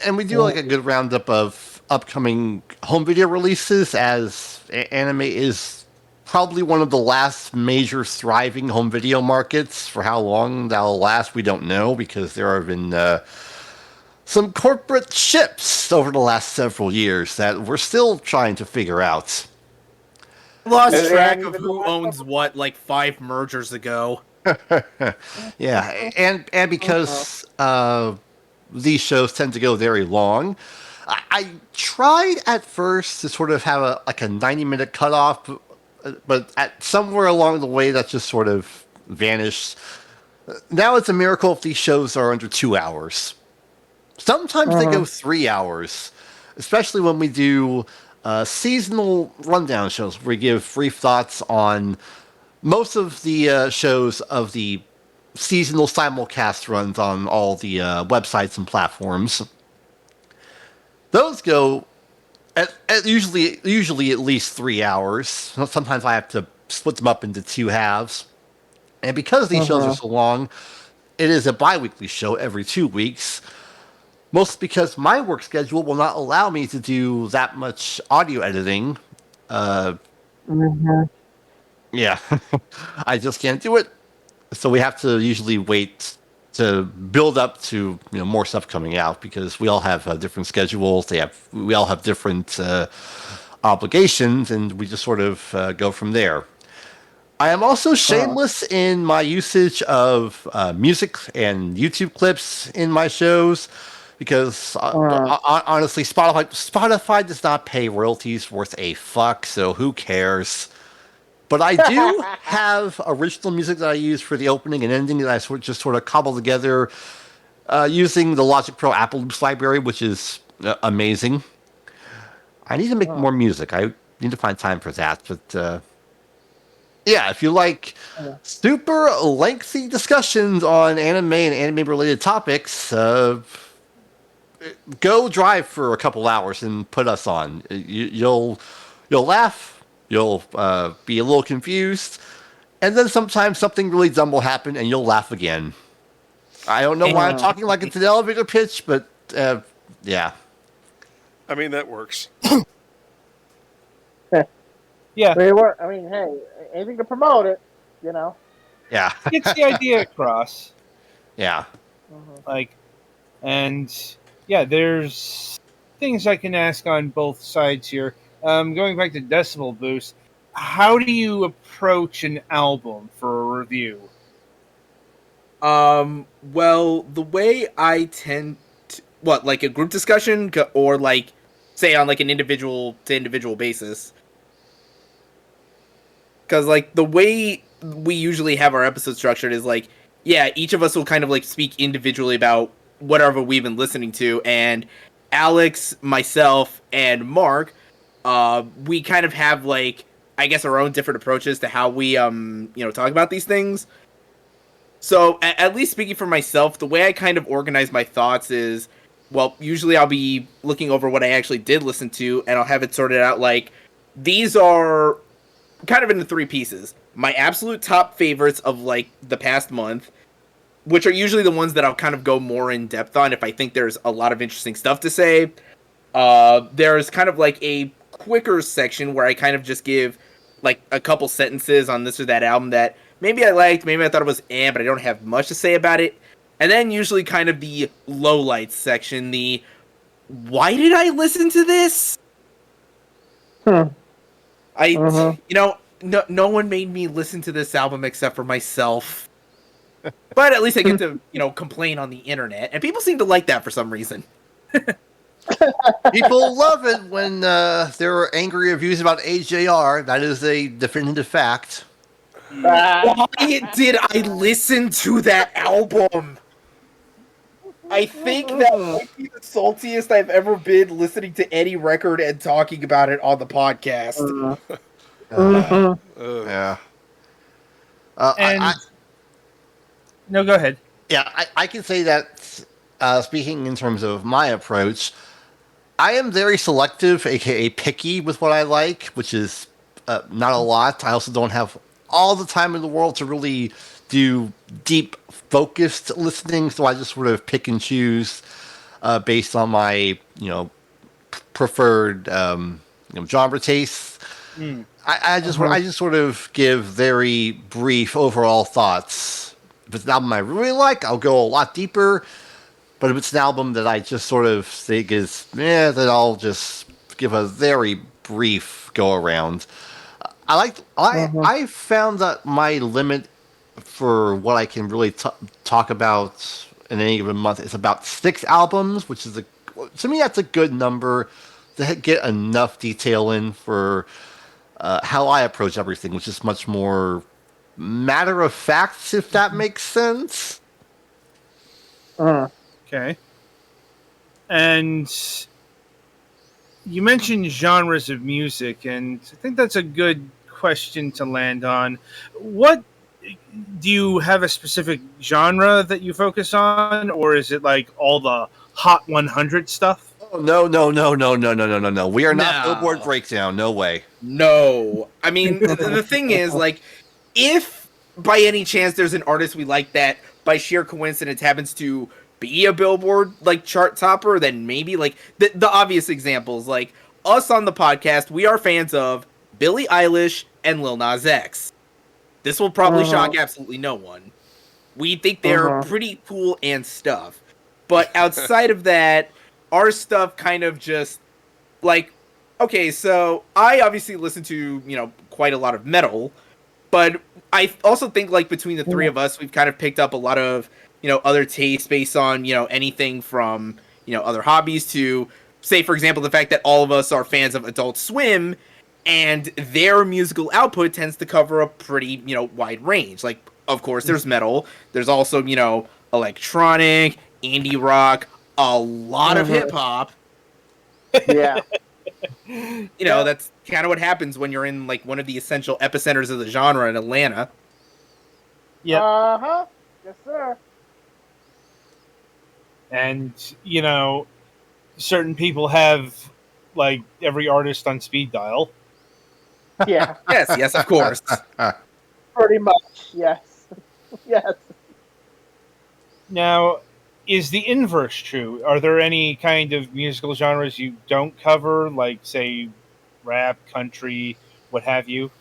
And we do like a good roundup of upcoming home video releases, as anime is probably one of the last major thriving home video markets. For how long that'll last, we don't know, because there have been some corporate shifts over the last several years that we're still trying to figure out. Lost track of who owns what like 5 mergers ago. Yeah, and because these shows tend to go very long, I tried at first to sort of have a 90-minute cutoff, but at somewhere along the way that just sort of vanished. Now it's a miracle if these shows are under 2 hours. Sometimes they go 3 hours, especially when we do seasonal rundown shows where we give brief thoughts on most of the shows of the seasonal simulcast runs on all the websites and platforms. Those go at usually at least 3 hours. Sometimes I have to split them up into 2 halves. And because these shows are so long, it is a bi-weekly show every 2 weeks. Mostly because my work schedule will not allow me to do that much audio editing. Yeah, I just can't do it. So we have to usually wait to build up to more stuff coming out, because we all have different schedules. We all have different obligations, and we just sort of go from there. I am also shameless in my usage of music and YouTube clips in my shows, because honestly, Spotify does not pay royalties worth a fuck, so who cares? But I do have original music that I use for the opening and ending that I just sort of cobble together using the Logic Pro Apple Loops library, which is amazing. I need to make more music. I need to find time for that. But yeah, if you like super lengthy discussions on anime and anime-related topics, go drive for a couple hours and put us on. You'll laugh. You'll be a little confused, and then sometimes something really dumb will happen, and you'll laugh again. I don't know why I'm talking like it's an elevator pitch, but yeah. I mean, that works. Yeah, I mean, hey, anything to promote it, Yeah. gets the idea across. Yeah. And yeah, there's things I can ask on both sides here. Going back to Decibel Boost, how do you approach an album for a review? Well, the way I tend to, like a group discussion, or like, say on like an individual to individual basis? Because like the way we usually have our episode structured is like, yeah, each of us will kind of like speak individually about whatever we've been listening to, and Alex, myself, and Mark, we kind of have like, I guess, our own different approaches to how we talk about these things. So at least speaking for myself, the way I kind of organize my thoughts is, well, usually I'll be looking over what I actually did listen to, and I'll have it sorted out like, these are kind of into 3 pieces. My absolute top favorites of like the past month, which are usually the ones that I'll kind of go more in depth on if I think there's a lot of interesting stuff to say. There's kind of like a quicker section where I kind of just give like a couple sentences on this or that album that maybe I liked, maybe I thought it was but I don't have much to say about it. And then usually kind of the lowlights section, the why did I listen to this? You know, no one made me listen to this album except for myself. But at least I get to, you know, complain on the internet, and people seem to like that for some reason. People love it when there are angry reviews about AJR. That is a definitive fact. Why did I listen to that album? I think that might be the saltiest I've ever been listening to any record and talking about it on the podcast. Yeah. And no, go ahead. Yeah, I can say that, speaking in terms of my approach, I am very selective, aka picky, with what I like, which is not a lot. I also don't have all the time in the world to really do deep, focused listening, so I just sort of pick and choose based on my, preferred, genre tastes. I just sort of give very brief overall thoughts. If it's an album I really like, I'll go a lot deeper. But if it's an album that I just sort of think is, then I'll just give a very brief go around. I found that my limit for what I can really talk about in any given month is about 6 albums, which is to me that's a good number to get enough detail in for how I approach everything, which is much more matter of fact, if that makes sense. Okay. And you mentioned genres of music, and I think that's a good question to land on. What do you have a specific genre that you focus on, or is it like all the Hot 100 stuff? Oh, no. We are not Billboard Breakdown. No way. No. I mean, the thing is, like, if by any chance there's an artist we like that by sheer coincidence happens to be a Billboard like chart topper, then maybe like the obvious examples, like us on the podcast, we are fans of Billie Eilish and Lil Nas X. This will probably shock absolutely no one. We think they're pretty cool and stuff. But outside of that, our stuff kind of just like, okay, so I obviously listen to, quite a lot of metal, but I also think like between the three of us, we've kind of picked up a lot of, other tastes based on, anything from, other hobbies to, say, for example, the fact that all of us are fans of Adult Swim, and their musical output tends to cover a pretty, wide range. Like, of course, there's metal. There's also, electronic, indie rock, a lot of hip-hop. Yeah. That's kind of what happens when you're in, like, one of the essential epicenters of the genre in Atlanta. Yeah. Uh-huh. Yes, sir. And, certain people have, like, every artist on speed dial. Yeah. Yes, of course. Pretty much, yes. Yes. Now, is the inverse true? Are there any kind of musical genres you don't cover, like, say, rap, country, what have you?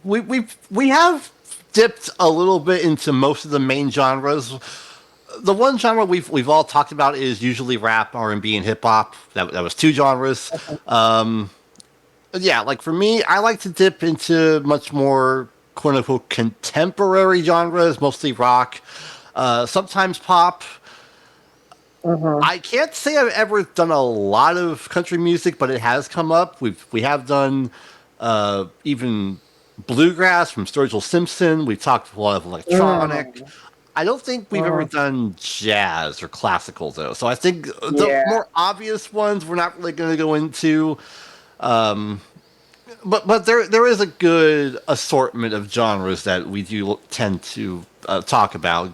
We have dipped a little bit into most of the main genres. The one genre we've all talked about is usually rap, R&B, and hip hop. That was 2 genres. Yeah, like for me, I like to dip into much more quote unquote contemporary genres, mostly rock, sometimes pop. I can't say I've ever done a lot of country music, but it has come up. We have done even bluegrass from Sturgill Simpson. We've talked a lot of electronic. I don't think we've ever done jazz or classical, though. So I think the more obvious ones we're not really going to go into. But there is a good assortment of genres that we do tend to talk about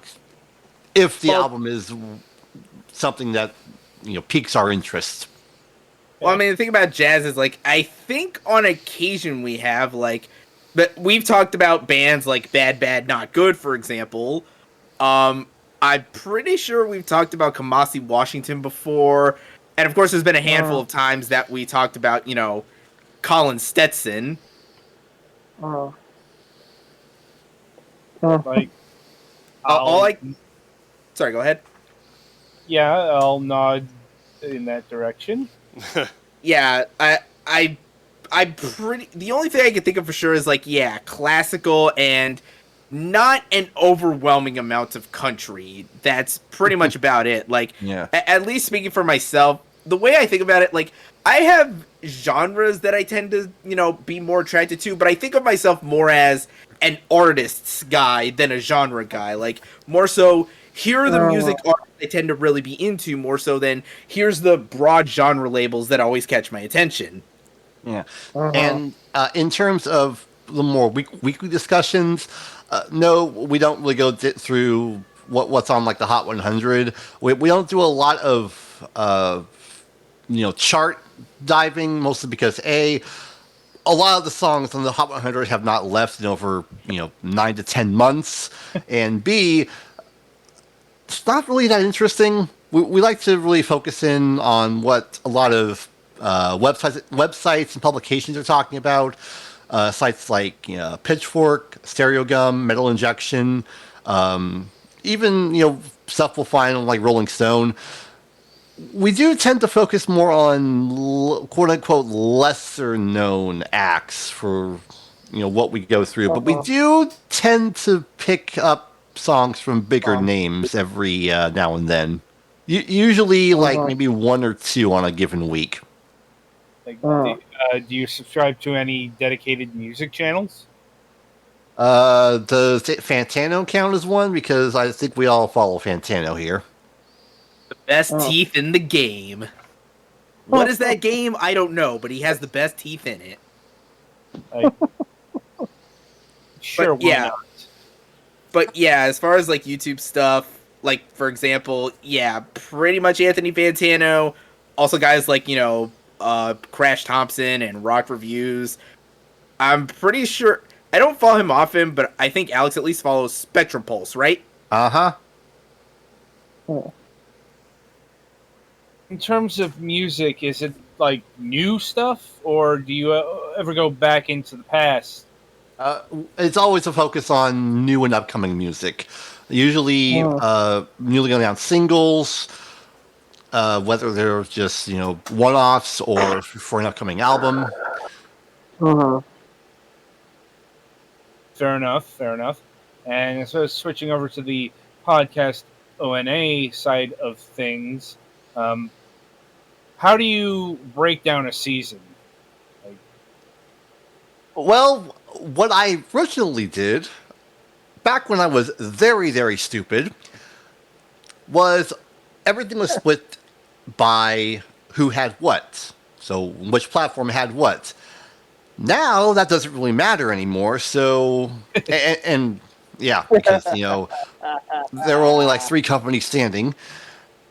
if the album is something that piques our interest. Well, I mean, the thing about jazz is, like, I think on occasion we have, like, but we've talked about bands like Bad Bad Not Good, for example. I'm pretty sure we've talked about Kamasi Washington before. And, of course, there's been a handful of times that we talked about, Colin Stetson. Like, Sorry, go ahead. Yeah, I'll nod in that direction. Yeah, I pretty. The only thing I can think of for sure is like, yeah, classical and not an overwhelming amount of country. That's pretty much about it. Like, Yeah. at least speaking for myself, the way I think about it, like, I have genres that I tend to, be more attracted to, but I think of myself more as an artist's guy than a genre guy. Like, more so, here are the music artists I tend to really be into, more so than here's the broad genre labels that always catch my attention. Yeah. And in terms of the more weekly discussions, no, we don't really go through what's on like the Hot 100. We don't do a lot of chart diving, mostly because a lot of the songs on the Hot 100 have not left in over 9 to 10 months, and B, it's not really that interesting. We like to really focus in on what a lot of websites and publications are talking about. Sites like Pitchfork, Stereogum, Metal Injection, even stuff we'll find on like Rolling Stone. We do tend to focus more on quote unquote lesser known acts for what we go through, but we do tend to pick up songs from bigger names every now and then. Usually like maybe one or two on a given week. Like, do you subscribe to any dedicated music channels? Does Fantano count as one? Because I think we all follow Fantano here. The best teeth in the game. What is that game? I don't know, but he has the best teeth in it. Sure, but, yeah. Not? But yeah, as far as like YouTube stuff, like for example, yeah, pretty much Anthony Fantano. Also guys like, Crash Thompson and Rock Reviews. I'm pretty sure I don't follow him often, but I think Alex at least follows Spectrum Pulse, right? Uh-huh. In terms of music, is it like new stuff, or do you ever go back into the past? It's always a focus on new and upcoming music. Usually newly announced singles, whether they're just, one-offs or for an upcoming album. Fair enough. And so switching over to the podcast ONA side of things, how do you break down a season? Well, what I originally did, back when I was very, very stupid, was everything was split by who had what. So which platform had what. Now that doesn't really matter anymore. So, and yeah, because, there are only like 3 companies standing.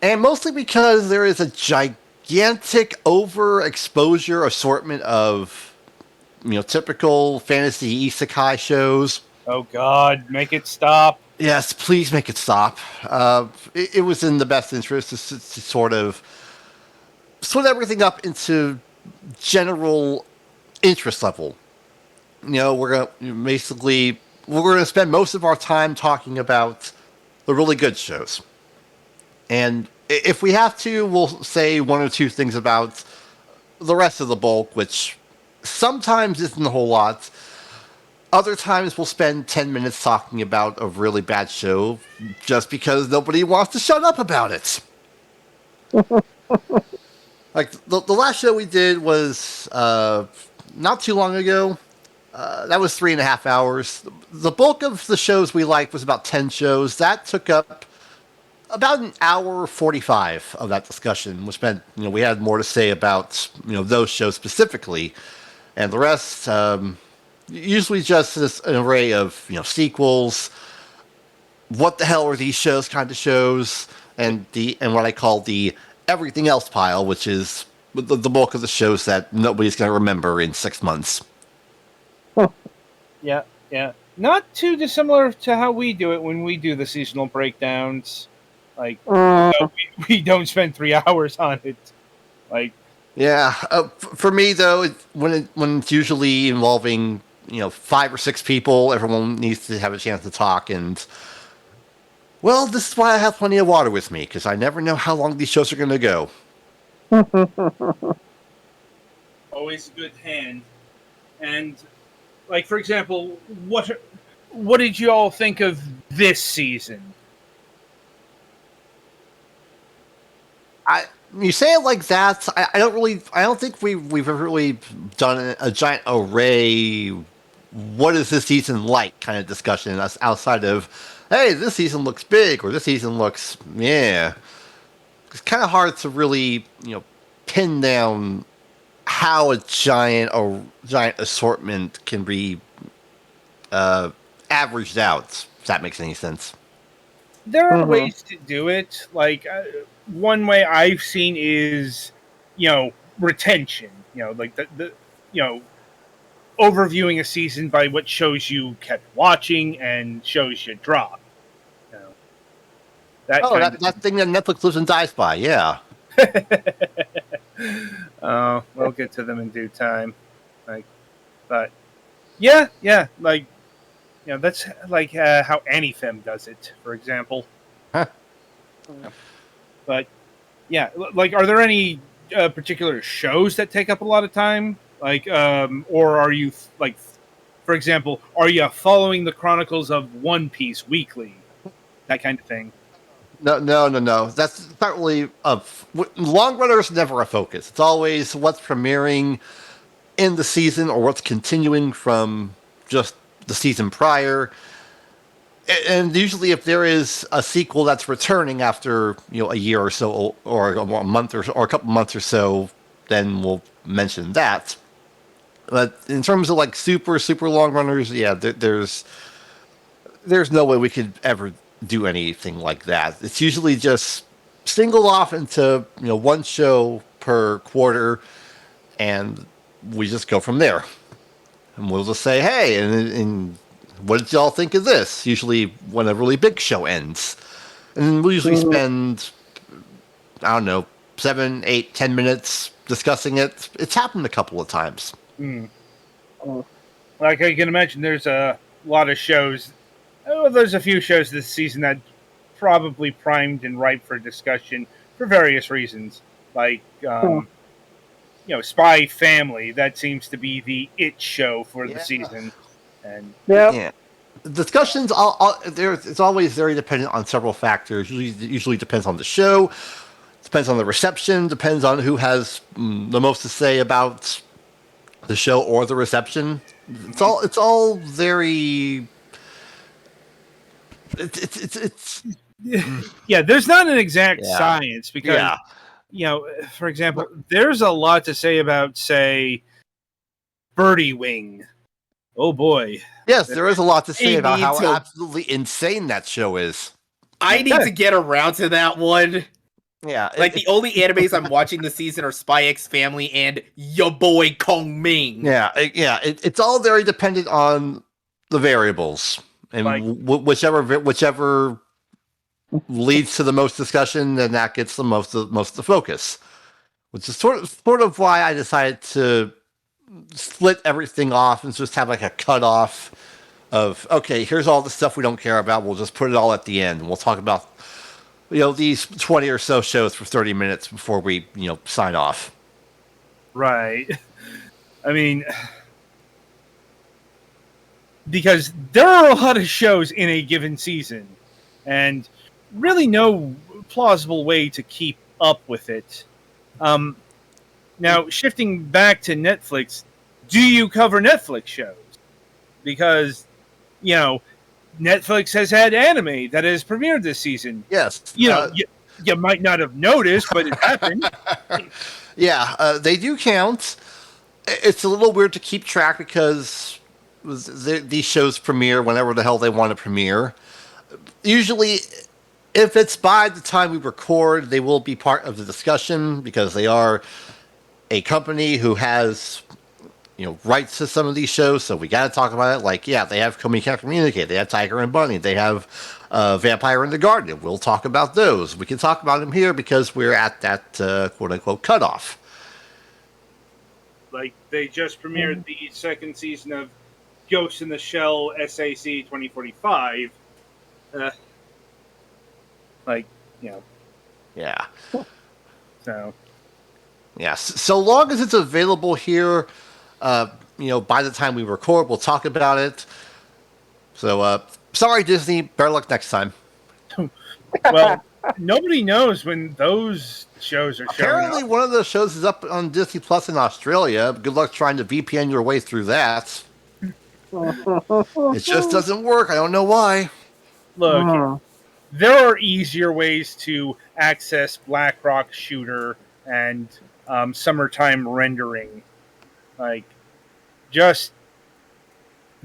And mostly because there is a gigantic overexposure assortment of typical fantasy isekai shows. Oh God, make it stop. Yes, please make it stop. It was in the best interest to sort of split everything up into general interest level. We're going to spend most of our time talking about the really good shows. And if we have to, we'll say 1 or 2 things about the rest of the bulk, which sometimes isn't a whole lot. Other times we'll spend 10 minutes talking about a really bad show just because nobody wants to shut up about it. Like, the last show we did was not too long ago. That was 3.5 hours. The bulk of the shows we liked was about 10 shows. That took up about an hour 45 of that discussion, which meant, we had more to say about, those shows specifically. And the rest, usually just an array of, sequels, what the hell are these shows kind of shows, and what I call the everything else pile, which is the bulk of the shows that nobody's going to remember in 6 months. Yeah. Not too dissimilar to how we do it when we do the seasonal breakdowns. Like, we don't spend 3 hours on it. Like, yeah, for me though, when it's usually involving 5 or 6 people, everyone needs to have a chance to talk, and Well, this is why I have plenty of water with me, because I never know how long these shows are going to go. Always a good hand. And, like, for example, what did you all think of this season? You say it like that. I don't think we've ever really done a giant array. What is this season like? Kind of discussion outside of, hey, this season looks big or this season looks It's kind of hard to really pin down how a giant assortment can be averaged out. If that makes any sense. There are ways to do it. Like, one way I've seen is, retention. Like the overviewing a season by what shows you kept watching and shows you dropped. That thing that Netflix lives and dies by, yeah. We'll get to them in due time. But yeah, that's like how AnyFem does it, for example. Huh. But yeah, like, are there any particular shows that take up a lot of time? Like, or are you like, for example, are you following the Chronicles of One Piece weekly? That kind of thing. No. That's not really long runners never a focus. It's always what's premiering in the season or what's continuing from just the season prior. And usually, if there is a sequel that's returning after a year or so, or a month or a couple months or so, then we'll mention that. But in terms of like super long runners, yeah, there's no way we could ever do anything like that. It's usually just singled off into one show per quarter, and we just go from there. And we'll just say, hey, and what did y'all think of this? Usually when a really big show ends. And we'll usually spend, I don't know, 7, 8, 10 minutes discussing it. It's happened a couple of times. Like, I can imagine there's a lot of shows. Oh, there's a few shows this season that probably primed and ripe for discussion for various reasons. Like, Spy Family. That seems to be the it show for the season. And yeah, discussions. It's always very dependent on several factors. Usually depends on the show, depends on the reception, depends on who has the most to say about the show or the reception. It's all very. It's yeah. There's not an exact science because for example, there's a lot to say about, say, Birdie Wing. Oh boy. Yes, there is a lot to say about how absolutely insane that show is. I need to get around to that one. Yeah. Like, the only animes I'm watching this season are Spy X Family and Yo Boy Kong Ming. Yeah. It's all very dependent on the variables. And whichever leads to the most discussion, then that gets the most of the focus. Which is sort of why I decided to split everything off and just have like a cutoff of, okay, here's all the stuff we don't care about. We'll just put it all at the end, and we'll talk about these 20 or so shows for 30 minutes before we sign off. Right. I mean, because there are a lot of shows in a given season, and really no plausible way to keep up with it. Now, shifting back to Netflix, do you cover Netflix shows? Because, Netflix has had anime that has premiered this season. Yes. You might not have noticed, but it happened. Yeah, they do count. It's a little weird to keep track because these shows premiere whenever the hell they want to premiere. Usually, if it's by the time we record, they will be part of the discussion because they are a company who has rights to some of these shows, so we got to talk about it. Like, yeah, they have We Can't Communicate, they have Tiger and Bunny, they have Vampire in the Garden. We'll talk about those. We can talk about them here because we're at that quote-unquote cutoff. Like, they just premiered the second season of Ghost in the Shell SAC 2045. Like, you know, Yeah. so. Yeah. So long as it's available here, by the time we record, we'll talk about it. So, sorry, Disney. Better luck next time. Well, nobody knows when those shows are showing Apparently, up. one of those shows is up on Disney Plus in Australia. Good luck trying to VPN your way through that. It just doesn't work. I don't know why. Look, there are easier ways to access Black Rock Shooter and Summertime Rendering. Like, just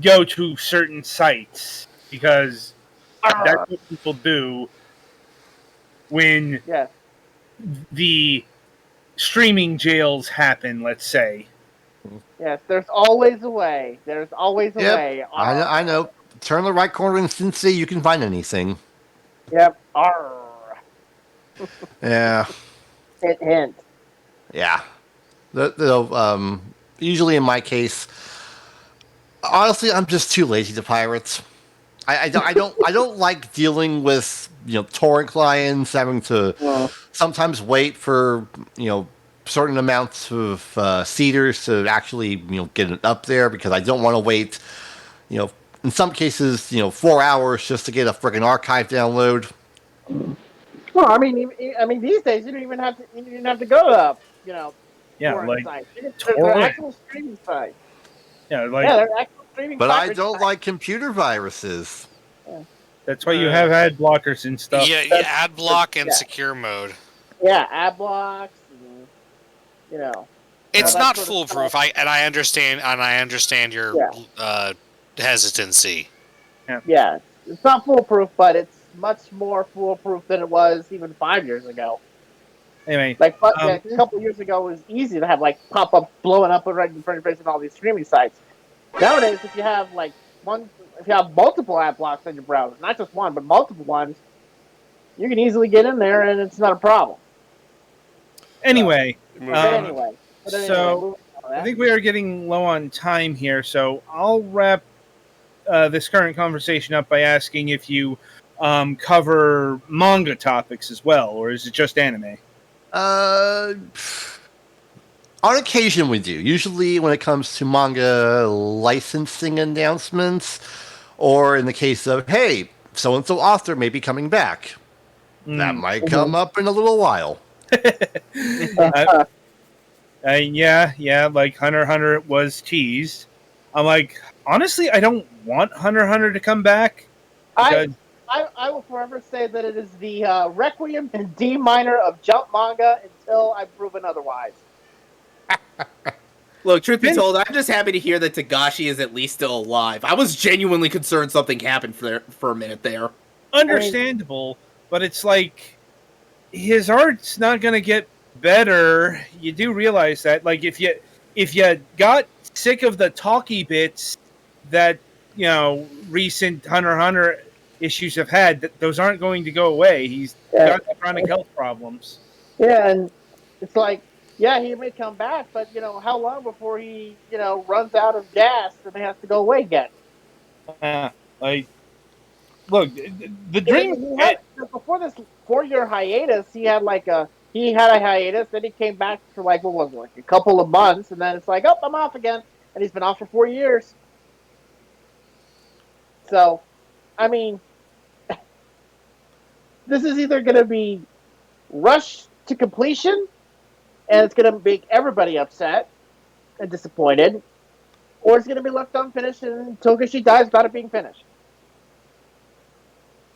go to certain sites because that's what people do when the streaming jails happen, let's say. Yes, there's always a way. There's always a way. I know. Turn the right corner in Cincy, you can find anything. Yep. Arr. Yeah. Hint, hint. Yeah. Usually in my case, honestly, I'm just too lazy to pirate. I don't like dealing with torrent clients, having to sometimes wait for certain amounts of seeders to actually get it up there, because I don't want to wait in some cases 4 hours just to get a freaking archive download. Well, I mean, these days you don't even have to go to Like sites. They're actual streaming sites. They're actual streaming. But I don't like computer viruses. Yeah. That's why you have ad blockers and stuff. Yeah, ad block and secure mode. Yeah, ad blocks. And, it's not foolproof. I understand your hesitancy. Yeah, it's not foolproof, but it's much more foolproof than it was even 5 years ago. Anyway, a couple years ago, it was easy to have pop-up blowing up right in front of your face on all these streaming sites. Nowadays, if you have multiple ad blocks on your browser, not just one, but multiple ones, you can easily get in there, and it's not a problem. Anyway, so I think we are getting low on time here, so I'll wrap this current conversation up by asking if you cover manga topics as well, or is it just anime? On occasion we do. Usually when it comes to manga licensing announcements, or in the case of, hey, so-and-so author may be coming back. That might come up in a little while. Like Hunter x Hunter was teased. I'm like, honestly, I don't want Hunter x Hunter to come back. I will forever say that it is the Requiem in D minor of Jump manga until I'm proven otherwise. Look, truth be told, I'm just happy to hear that Tagashi is at least still alive. I was genuinely concerned something happened for a minute there. Understandable, but it's like his art's not going to get better. You do realize that, like, if you got sick of the talky bits that recent Hunter x Hunter issues have had, those aren't going to go away. He's got chronic health problems. Yeah, and it's like, yeah, he may come back, but how long before he runs out of gas and has to go away again? Look, the dream before this 4-year hiatus, he had a hiatus, then he came back for a couple of months, and then it's like, oh, I'm off again, and he's been off for 4 years. So, I mean, this is either going to be rushed to completion, and it's going to make everybody upset and disappointed, or it's going to be left unfinished until Togashi dies without it being finished.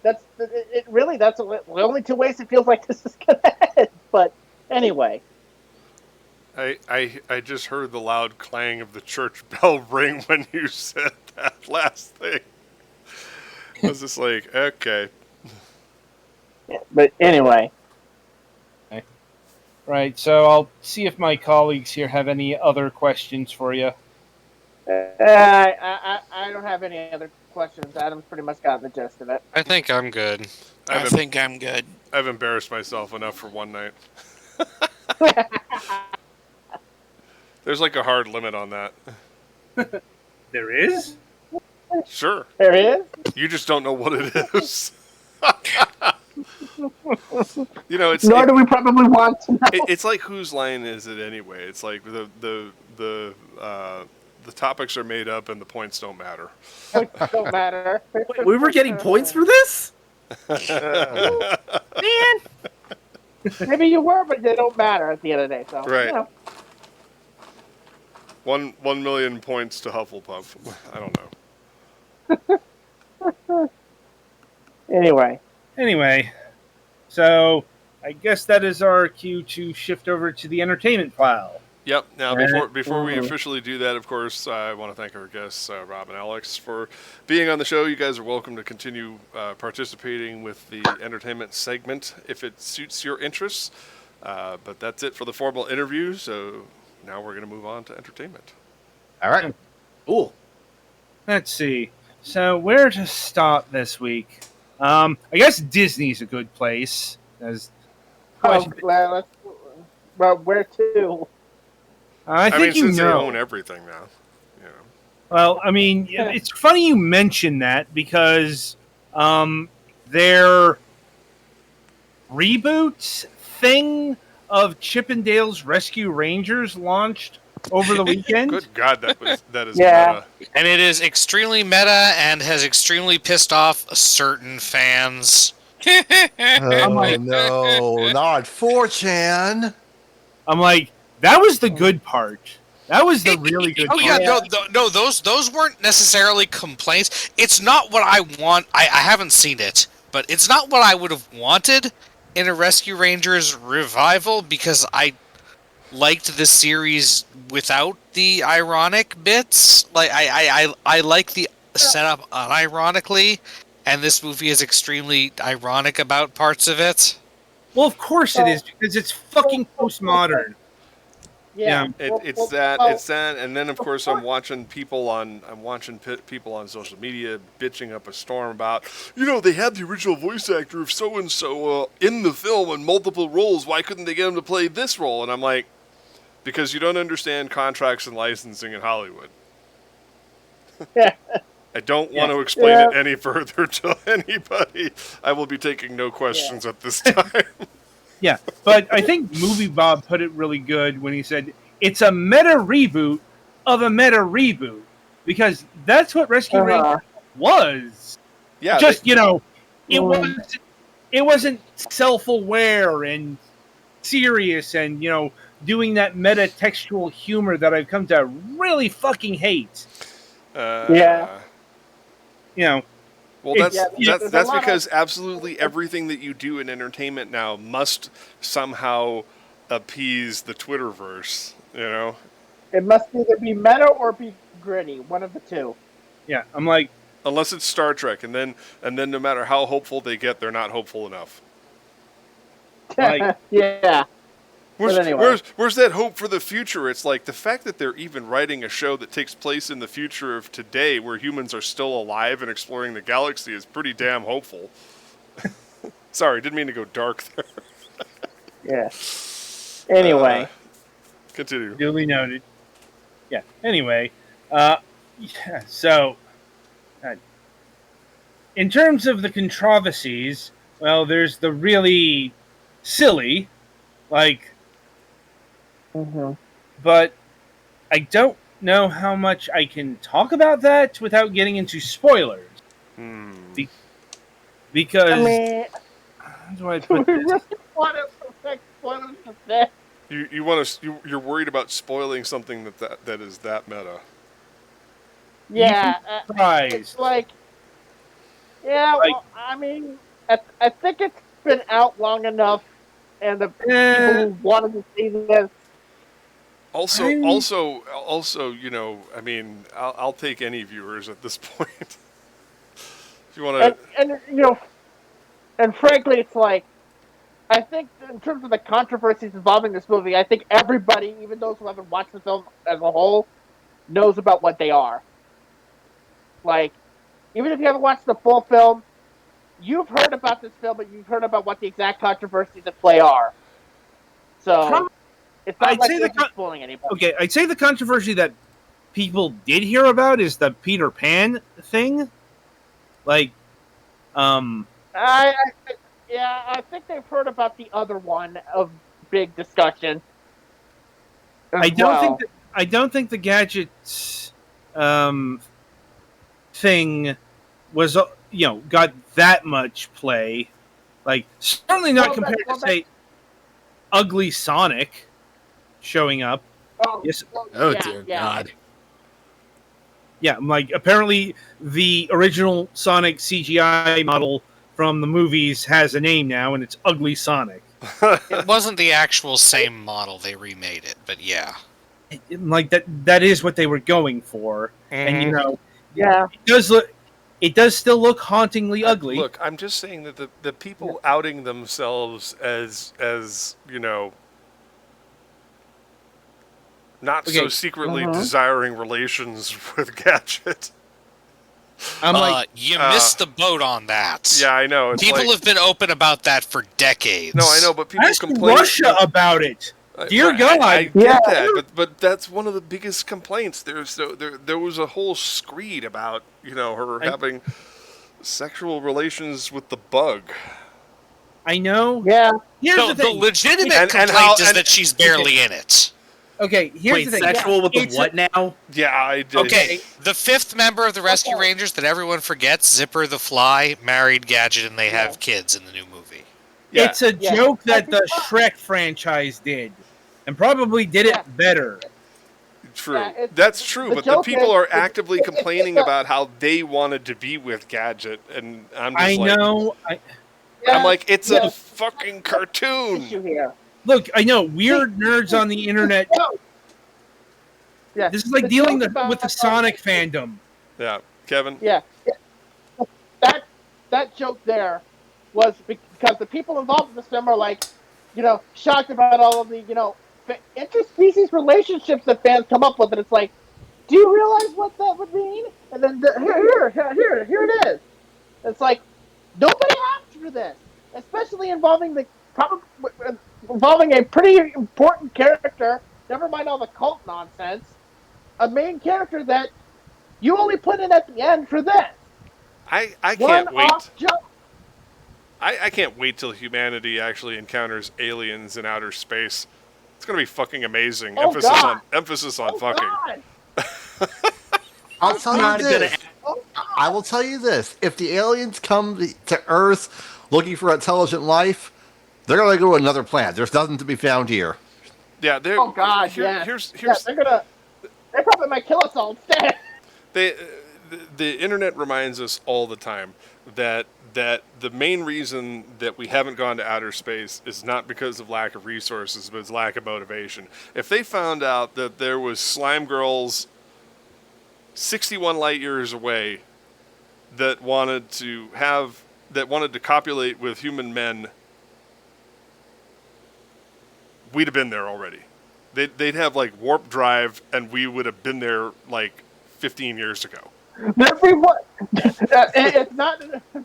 That's the only two ways it feels like this is going to end. But anyway. I just heard the loud clang of the church bell ring when you said that last thing. I was just like, okay. Yeah, but anyway. Right, so I'll see if my colleagues here have any other questions for you. I don't have any other questions. Adam's pretty much got the gist of it. I think I'm good. I think I'm good. I've embarrassed myself enough for one night. There's like a hard limit on that. There is? Sure. There is? You just don't know what it is. You know, Nor do we probably want to know. it's like whose line is it anyway? It's like the topics are made up and the points don't matter. Points don't matter. Wait, we were getting points for this? Man! Maybe you were, but they don't matter at the end of the day. So, Right. You know. 1 million points to Hufflepuff. I don't know. Anyway, so I guess that is our cue to shift over to the entertainment file. Yep. Now, before we officially do that, of course, I want to thank our guests, Rob and Alex, for being on the show. You guys are welcome to continue participating with the entertainment segment if it suits your interests. But that's it for the formal interview. So now we're going to move on to entertainment. All right. Cool. Let's see. So where to start this week? I guess Disney's a good place. Well, where to? I think since they know. own everything now. You know. Well, I mean, it's funny you mention that because their reboot thing of Chip and Dale's Rescue Rangers launched over the weekend. Good God, that is Yeah. meta. And it is extremely meta and has extremely pissed off certain fans. Oh, no, not 4chan. I'm like, that was the good part. That was the really good Oh part. yeah, no, those weren't necessarily complaints. It's not what I want. I haven't seen it, but it's not what I would have wanted in a Rescue Rangers revival because I liked the series without the ironic bits. Like I like the setup unironically, and this movie is extremely ironic about parts of it. Well, of course it is because it's fucking postmodern. Yeah. It's that, and then of course I'm watching people on social media bitching up a storm about, they had the original voice actor of so and so in the film in multiple roles. Why couldn't they get him to play this role? And I'm like, because you don't understand contracts and licensing in Hollywood. I don't want to explain it any further to anybody. I will be taking no questions at this time. Yeah, but I think Movie Bob put it really good when he said it's a meta reboot of a meta reboot because that's what Rescue Rangers was. Yeah, just it wasn't self-aware and serious and doing that meta textual humor that I've come to really fucking hate. Well, that's because absolutely everything that you do in entertainment now must somehow appease the Twitterverse. It must either be meta or be gritty, one of the two. Yeah, I'm like, unless it's Star Trek, and then no matter how hopeful they get, they're not hopeful enough. Like, yeah. Where's that hope for the future? It's like the fact that they're even writing a show that takes place in the future of today where humans are still alive and exploring the galaxy is pretty damn hopeful. Sorry, didn't mean to go dark there. Yeah. Anyway. Continue. Duly noted. Yeah, anyway. So, in terms of the controversies, well, there's the really silly, but I don't know how much I can talk about that without getting into spoilers. Because how do I put this? You're worried about spoiling something that is that meta. Yeah, Surprised. it's I think it's been out long enough, and the people who wanted to see this. Also, I'll take any viewers at this point. If you want to, and frankly, it's like, I think in terms of the controversies involving this movie, I think everybody, even those who haven't watched the film as a whole, knows about what they are. Like, even if you haven't watched the full film, you've heard about this film, but you've heard about what the exact controversies at play are. So, it's not like you're spoiling anybody. Okay, I'd say the controversy that people did hear about is the Peter Pan thing. Yeah, I think they've heard about the other one of big discussion. I don't think the gadgets thing was got that much play. Like certainly not compared to say Ugly Sonic showing up. Oh, Yes. Oh dear God. Yeah, like apparently the original Sonic CGI model from the movies has a name now, and it's Ugly Sonic. It wasn't the actual same model; they remade it, but yeah. Like that is what they were going for, and yeah, it does still look hauntingly ugly. Look, I'm just saying that the people outing themselves as not so secretly desiring relations with Gadget. I'm like, you missed the boat on that. Yeah, I know. People have been open about that for decades. No, I know, but people ask complain. Russia about it. Dear God, I get that, but that's one of the biggest complaints. There was a whole screed about her having sexual relations with the bug. I know. Yeah. Here's the legitimate complaint is that she's barely in it. Okay, here's the thing. Sexual with the what now? Yeah, I did. Okay, the fifth member of the Rescue Rangers that everyone forgets, Zipper the Fly, married Gadget, and they have kids in the new movie. Yeah. It's a joke that the Shrek franchise did, and probably did it better. True. Yeah, that's true, but the people are actively complaining about how they wanted to be with Gadget, and I'm just I'm like, it's a fucking cartoon. Look, I know, weird nerds on the internet. Yeah, this is like dealing with the Sonic fandom. Yeah, Kevin? Yeah. That joke there was because the people involved in this film are like, shocked about all of the, interspecies relationships that fans come up with, and it's like, do you realize what that would mean? And then here it is. It's like, nobody asked for this, especially involving a pretty important character. Never mind all the cult nonsense. A main character that you only put in at the end for this. I can't wait. Joke. I can't wait till humanity actually encounters aliens in outer space. It's gonna be fucking amazing. Emphasis on fucking. I'll tell you this. I will tell you this. If the aliens come to Earth looking for intelligent life, they're going to go to another planet. There's nothing to be found here. Yeah, they're... Here's they probably might kill us all instead. The internet reminds us all the time that the main reason that we haven't gone to outer space is not because of lack of resources, but it's lack of motivation. If they found out that there was slime girls 61 light years away that wanted to copulate with human men, we'd have been there already. They'd have like warp drive, and we would have been there like 15 years ago. It's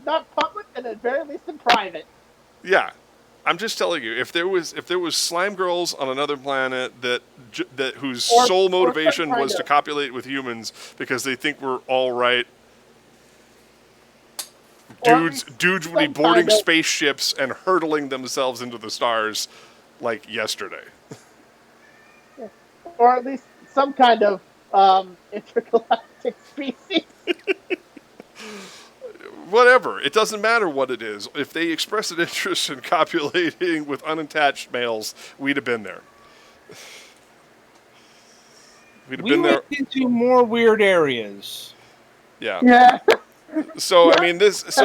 not public, and at very least in private. Yeah, I'm just telling you, if there was slime girls on another planet whose sole motivation was to copulate with humans because they think we're all right, dudes would be boarding spaceships and hurtling themselves into the stars like yesterday. Or at least some kind of intergalactic species. Whatever. It doesn't matter what it is. If they express an interest in copulating with unattached males, we'd have been there. We went into more weird areas. Yeah. Yeah. So I mean this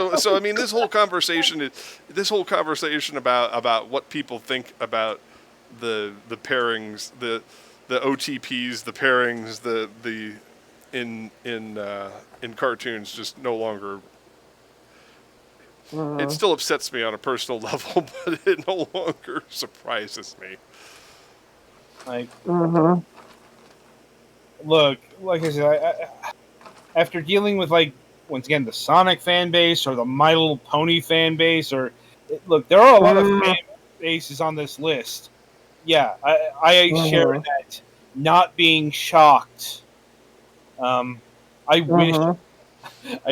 whole conversation about what people think about the pairings, the OTPs, the pairings, the in cartoons just no longer. It still upsets me on a personal level, but it no longer surprises me. Like, look, like I said, after dealing with once again the Sonic fan base or the My Little Pony fan base, look, there are a lot of fan bases on this list. Yeah, I share that. Not being shocked. I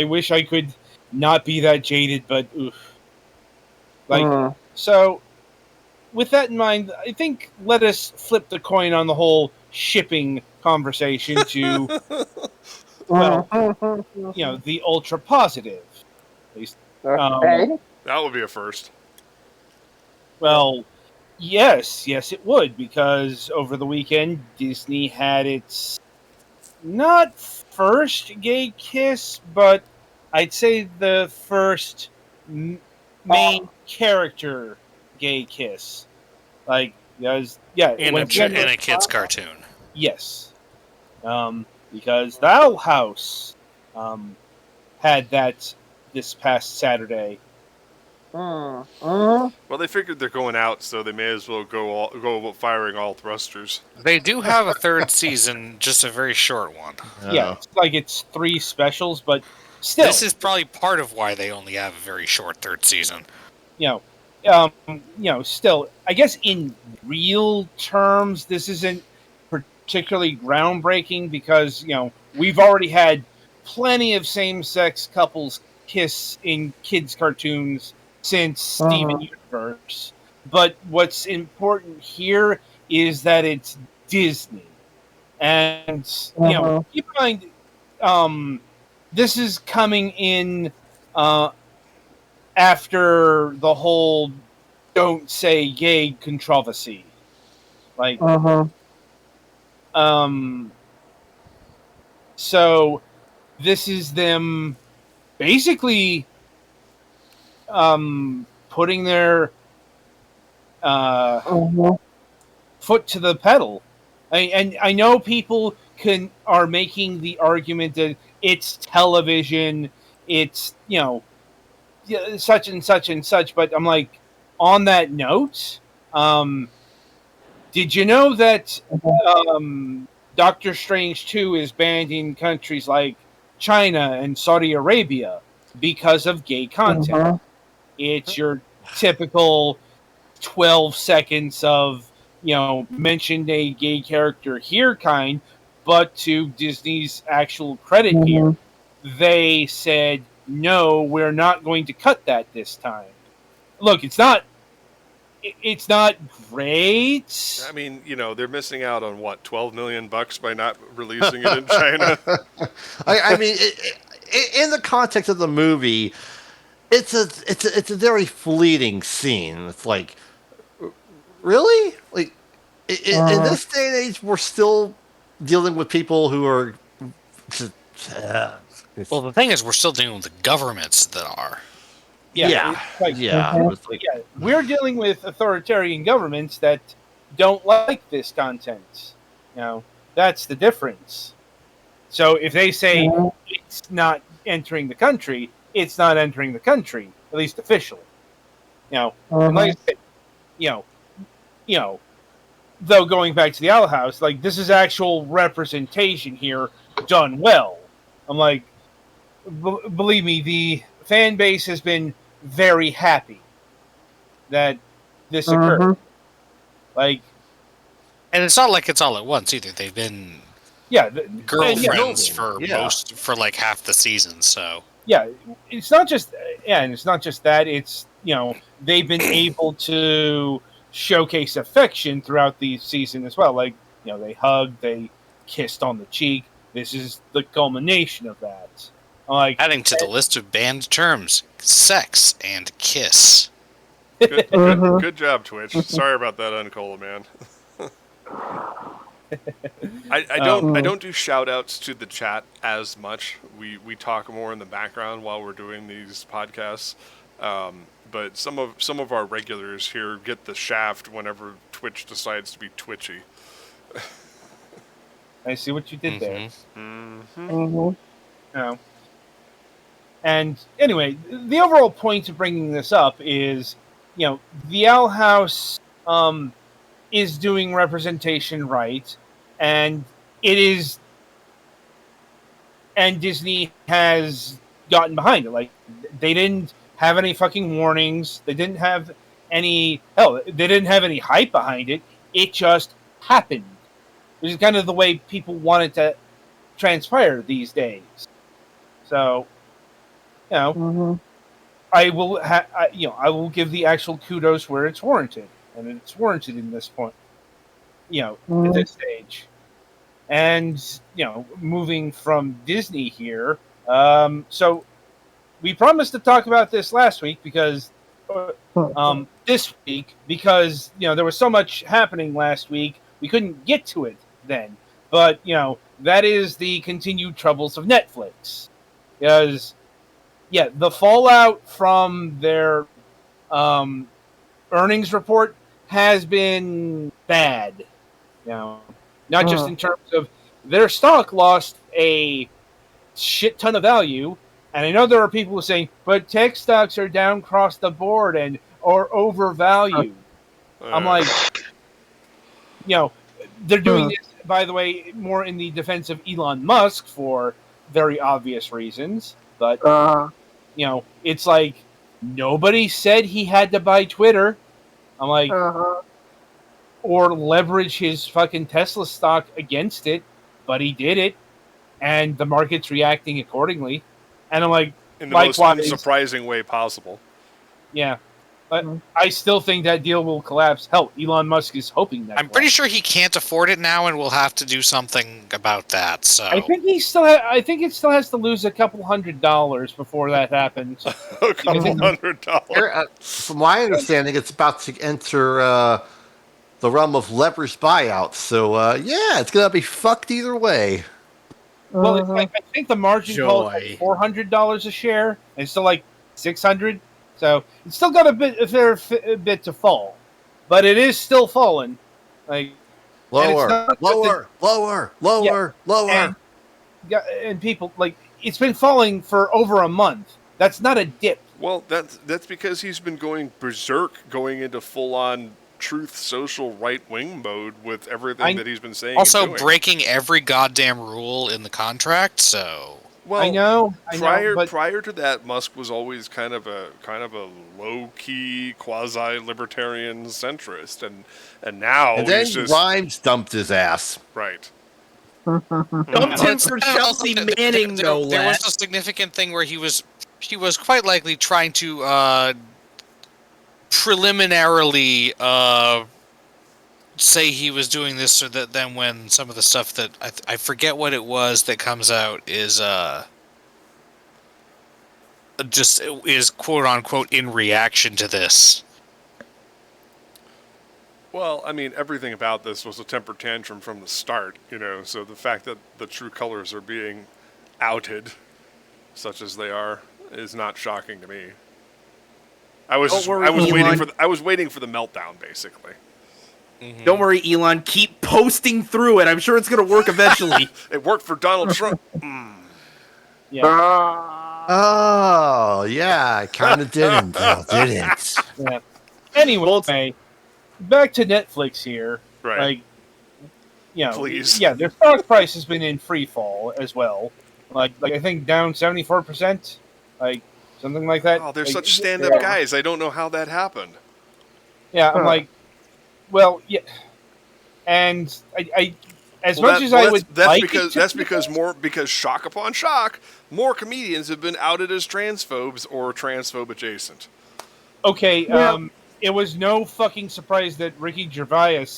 wish I could not be that jaded, but oof. Like, so with that in mind, I think let us flip the coin on the whole shipping conversation to, well, the ultra positive. At least, Okay. That would be a first. well, yes, it would, because over the weekend, Disney had its not first gay kiss, but I'd say the first main character gay kiss. Like, In a kid's cartoon. yes, because the Owl House had that this past Saturday. Well, they figured they're going out, so they may as well go firing all thrusters. They do have a third season, just a very short one. Yeah, it's 3 specials, but still, This is probably part of why they only have a very short third season. Still, I guess in real terms, this isn't particularly groundbreaking because, we've already had plenty of same-sex couples kiss in kids' cartoons since Steven Universe. But what's important here is that it's Disney. And, keep in mind, this is coming in after the whole "don't say gay" controversy. Like, so this is them basically putting their foot to the pedal. And I know people are making the argument that it's television, it's such and such and such, but I'm like, on that note, did you know that Doctor Strange 2 is banned in countries like China and Saudi Arabia because of gay content? It's your typical 12 seconds of, mentioned a gay character here kind, but to Disney's actual credit here, they said, no, we're not going to cut that this time. Look, it's not great. I mean, they're missing out on what, $12 million by not releasing it in China. I mean, in the context of the movie, it's a very fleeting scene. It's like, really? Like, in this day and age, we're still dealing with people who are. Well, the thing is, we're still dealing with the governments that are. We're dealing with authoritarian governments that don't like this content. That's the difference. So if they say it's not entering the country, it's not entering the country, at least officially. And like I said, though going back to the Owl House, like, this is actual representation here done well. I'm like, believe me, the fan base has been very happy that this occurred. Like, and it's not like it's all at once either. They've been girlfriends for like half the season. So it's not just that. It's they've been able to showcase affection throughout the season as well. Like, they hugged, they kissed on the cheek. This is the culmination of that. Like, adding to the list of banned terms, sex and kiss. Good job, Twitch. Sorry about that, Uncola, man. I don't do shout outs to the chat as much. We talk more in the background while we're doing these podcasts. But some of our regulars here get the shaft whenever Twitch decides to be twitchy. I see what you did there. And anyway, the overall point of bringing this up is, the Owl House is doing representation right, and Disney has gotten behind it. Like, they didn't have any fucking warnings. They didn't have any they didn't have any hype behind it. It just happened. Which is kind of the way people want it to transpire these days. So, I will, I will give the actual kudos where it's warranted, and it's warranted in this point. At this stage, and moving from Disney here. So we promised to talk about this last week because this week because there was so much happening last week we couldn't get to it then. But that is the continued troubles of Netflix, because the fallout from their earnings report has been bad. Not just in terms of their stock lost a shit ton of value, and I know there are people who are saying, but tech stocks are down across the board and or overvalued. I'm like, they're doing this, by the way, more in the defense of Elon Musk for very obvious reasons. But it's like nobody said he had to buy Twitter. I'm like, or leverage his fucking Tesla stock against it, but he did it, and the market's reacting accordingly. And I'm like, in the most unsurprising way possible. Yeah, but I still think that deal will collapse. Hell, Elon Musk is hoping that. I'm pretty sure he can't afford it now, and will have to do something about that. So I think he still. I think it still has to lose a couple $100 before that happens. A couple $100. From my understanding, it's about to enter the realm of leveraged buyouts. So it's gonna be fucked either way. Well, it's like, I think the margin call is $400 a share, and it's still like $600. So it's still got a fair bit to fall, but it is still falling. Like lower. And people like it's been falling for over a month. That's not a dip. Well, that's because he's been going berserk, going into full-on Truth Social right-wing mode with everything that he's been saying. Also, and doing. Breaking every goddamn rule in the contract. So well, I know. Prior to that, Musk was always kind of a low-key quasi-libertarian centrist, and now then he's just Grimes dumped his ass. Right. Dumped him for Chelsea Manning, no There was less. a significant thing where he was quite likely trying to preliminarily say he was doing this, so that then when some of the stuff that I forget what it was that comes out is just is quote unquote in reaction to this. Well, I mean, everything about this was a temper tantrum from the start, so the fact that the true colors are being outed, such as they are, is not shocking to me. I was waiting for the meltdown, basically. Mm-hmm. Don't worry, Elon. Keep posting through it. I'm sure it's going to work eventually. It worked for Donald Trump. Yeah. Oh, yeah. Kind of didn't, though, did it? Yeah. Anyway, back to Netflix here. Right. Please. Yeah, their stock price has been in free fall as well. Like I think down 74%. Like something like that. Oh, they're such stand-up guys. I don't know how that happened. Yeah, I'm like, well, yeah, and I that's because shock upon shock, more comedians have been outed as transphobes or transphobe adjacent. Okay, it was no fucking surprise that Ricky Gervais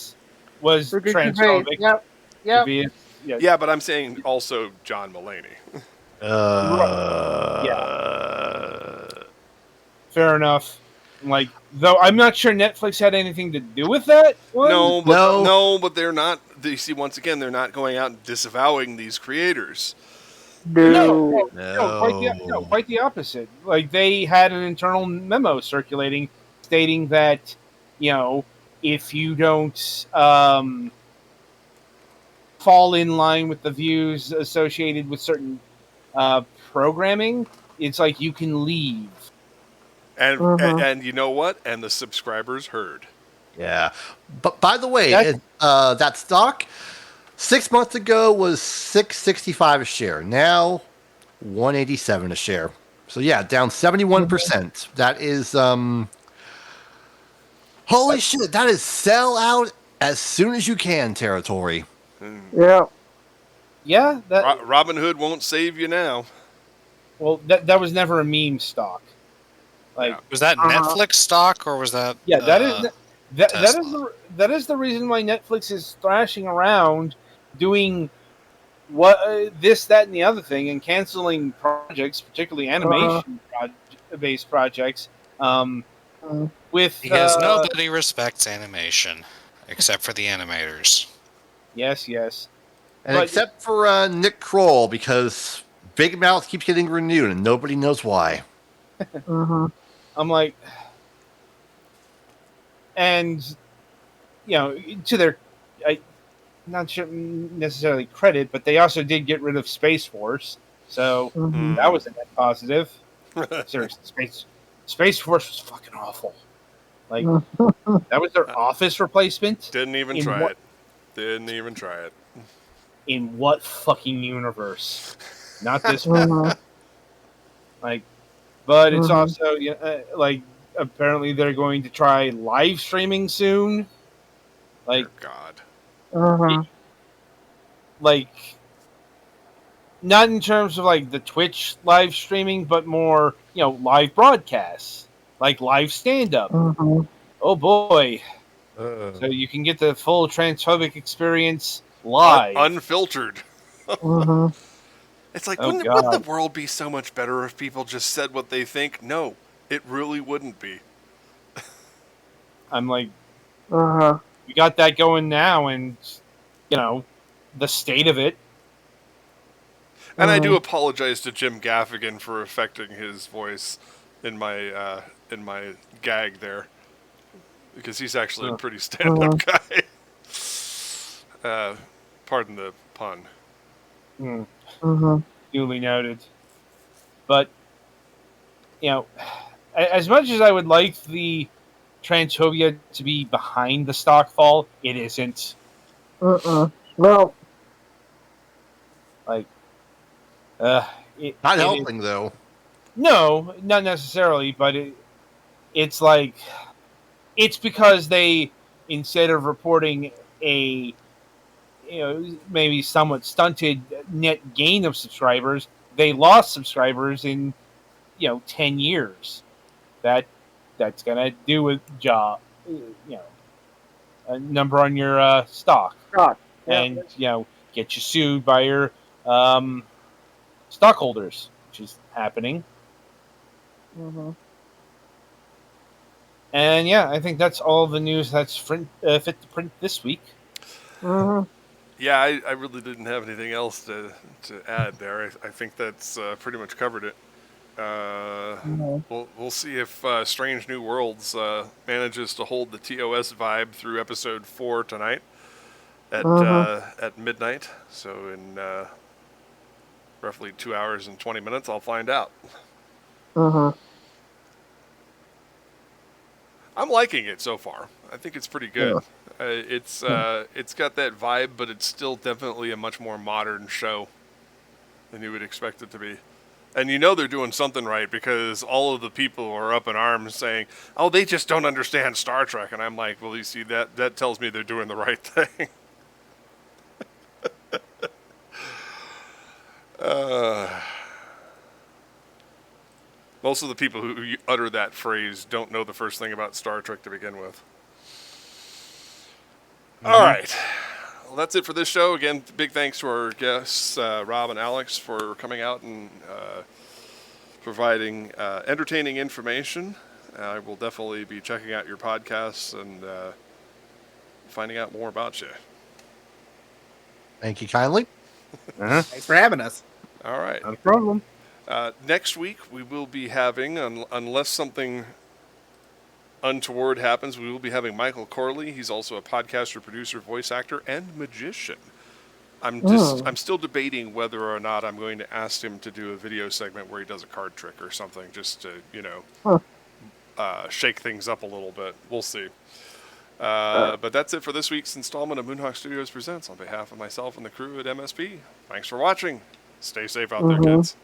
was transphobic. Yep. Yeah, but I'm saying also John Mulaney. Fair enough. Like, though I'm not sure Netflix had anything to do with that one. No, but they're not. You see, once again, they're not going out and disavowing these creators. No, quite the opposite. Like, they had an internal memo circulating stating that, if you don't fall in line with the views associated with certain programming, it's like you can leave. And you know what? And the subscribers heard. Yeah. But by the way, that stock 6 months ago was $6.65 a share. Now $187 a share. So yeah, down 71%. That is holy shit, that is sell out as soon as you can territory. Yeah. Yeah, Robin Hood won't save you now. Well, that was never a meme stock. Like, Was that Netflix stock or was that? yeah, that is Tesla? that is the reason why Netflix is thrashing around, doing what this, that, and the other thing, and canceling projects, particularly animation based projects. With Because nobody respects animation except for the animators. yes, And but except for Nick Kroll, because Big Mouth keeps getting renewed and nobody knows why. I'm like, and to their, I not sure necessarily credit, but they also did get rid of Space Force, so that was a net positive. Seriously, Space Force was fucking awful. Like that was their Office replacement. Didn't even try it. Didn't even try it. In what fucking universe? Not this one. Like, but it's also like apparently they're going to try live streaming soon. Like, Dear God. Like, not in terms of like the Twitch live streaming, but more live broadcasts, like live stand up. Oh boy! So you can get the full transphobic experience live, unfiltered. It's like, wouldn't the world be so much better if people just said what they think? No, it really wouldn't be. I'm like, we got that going now, and the state of it. And I do apologize to Jim Gaffigan for affecting his voice in my gag there, because he's actually a pretty stand-up guy. Pardon the pun. Duly noted. But as much as I would like the transphobia to be behind the stock fall, it isn't. Well, like, not helping though. No, not necessarily, but it's like it's because they, instead of reporting a maybe somewhat stunted net gain of subscribers, they lost subscribers in 10 years. That's gonna do with a number on your stock, and get you sued by your stockholders, which is happening. And I think that's all the news that's fit to print this week. Yeah, I really didn't have anything else to add there. I think that's pretty much covered it. We'll see if Strange New Worlds manages to hold the TOS vibe through episode 4 tonight at midnight. So in roughly 2 hours and 20 minutes, I'll find out. I'm liking it so far. I think it's pretty good. It's got that vibe, but it's still definitely a much more modern show than you would expect it to be. And they're doing something right, because all of the people are up in arms saying, "Oh, they just don't understand Star Trek." And I'm like, well, you see, that tells me they're doing the right thing. Most of the people who utter that phrase don't know the first thing about Star Trek to begin with. All right. Well, that's it for this show. Again, big thanks to our guests, Rob and Alex, for coming out and providing entertaining information. I will definitely be checking out your podcasts and finding out more about you. Thank you kindly. Thanks for having us. All right. No problem. Next week, we will be having, unless something untoward happens, we will be having Michael Corley. He's also a podcaster, producer, voice actor, and magician. I'm still debating whether or not I'm going to ask him to do a video segment where he does a card trick or something, just to shake things up a little bit. We'll see. But that's it for this week's installment of Moonhawk Studios Presents. On behalf of myself and the crew at MSP, thanks for watching. Stay safe out there, kids.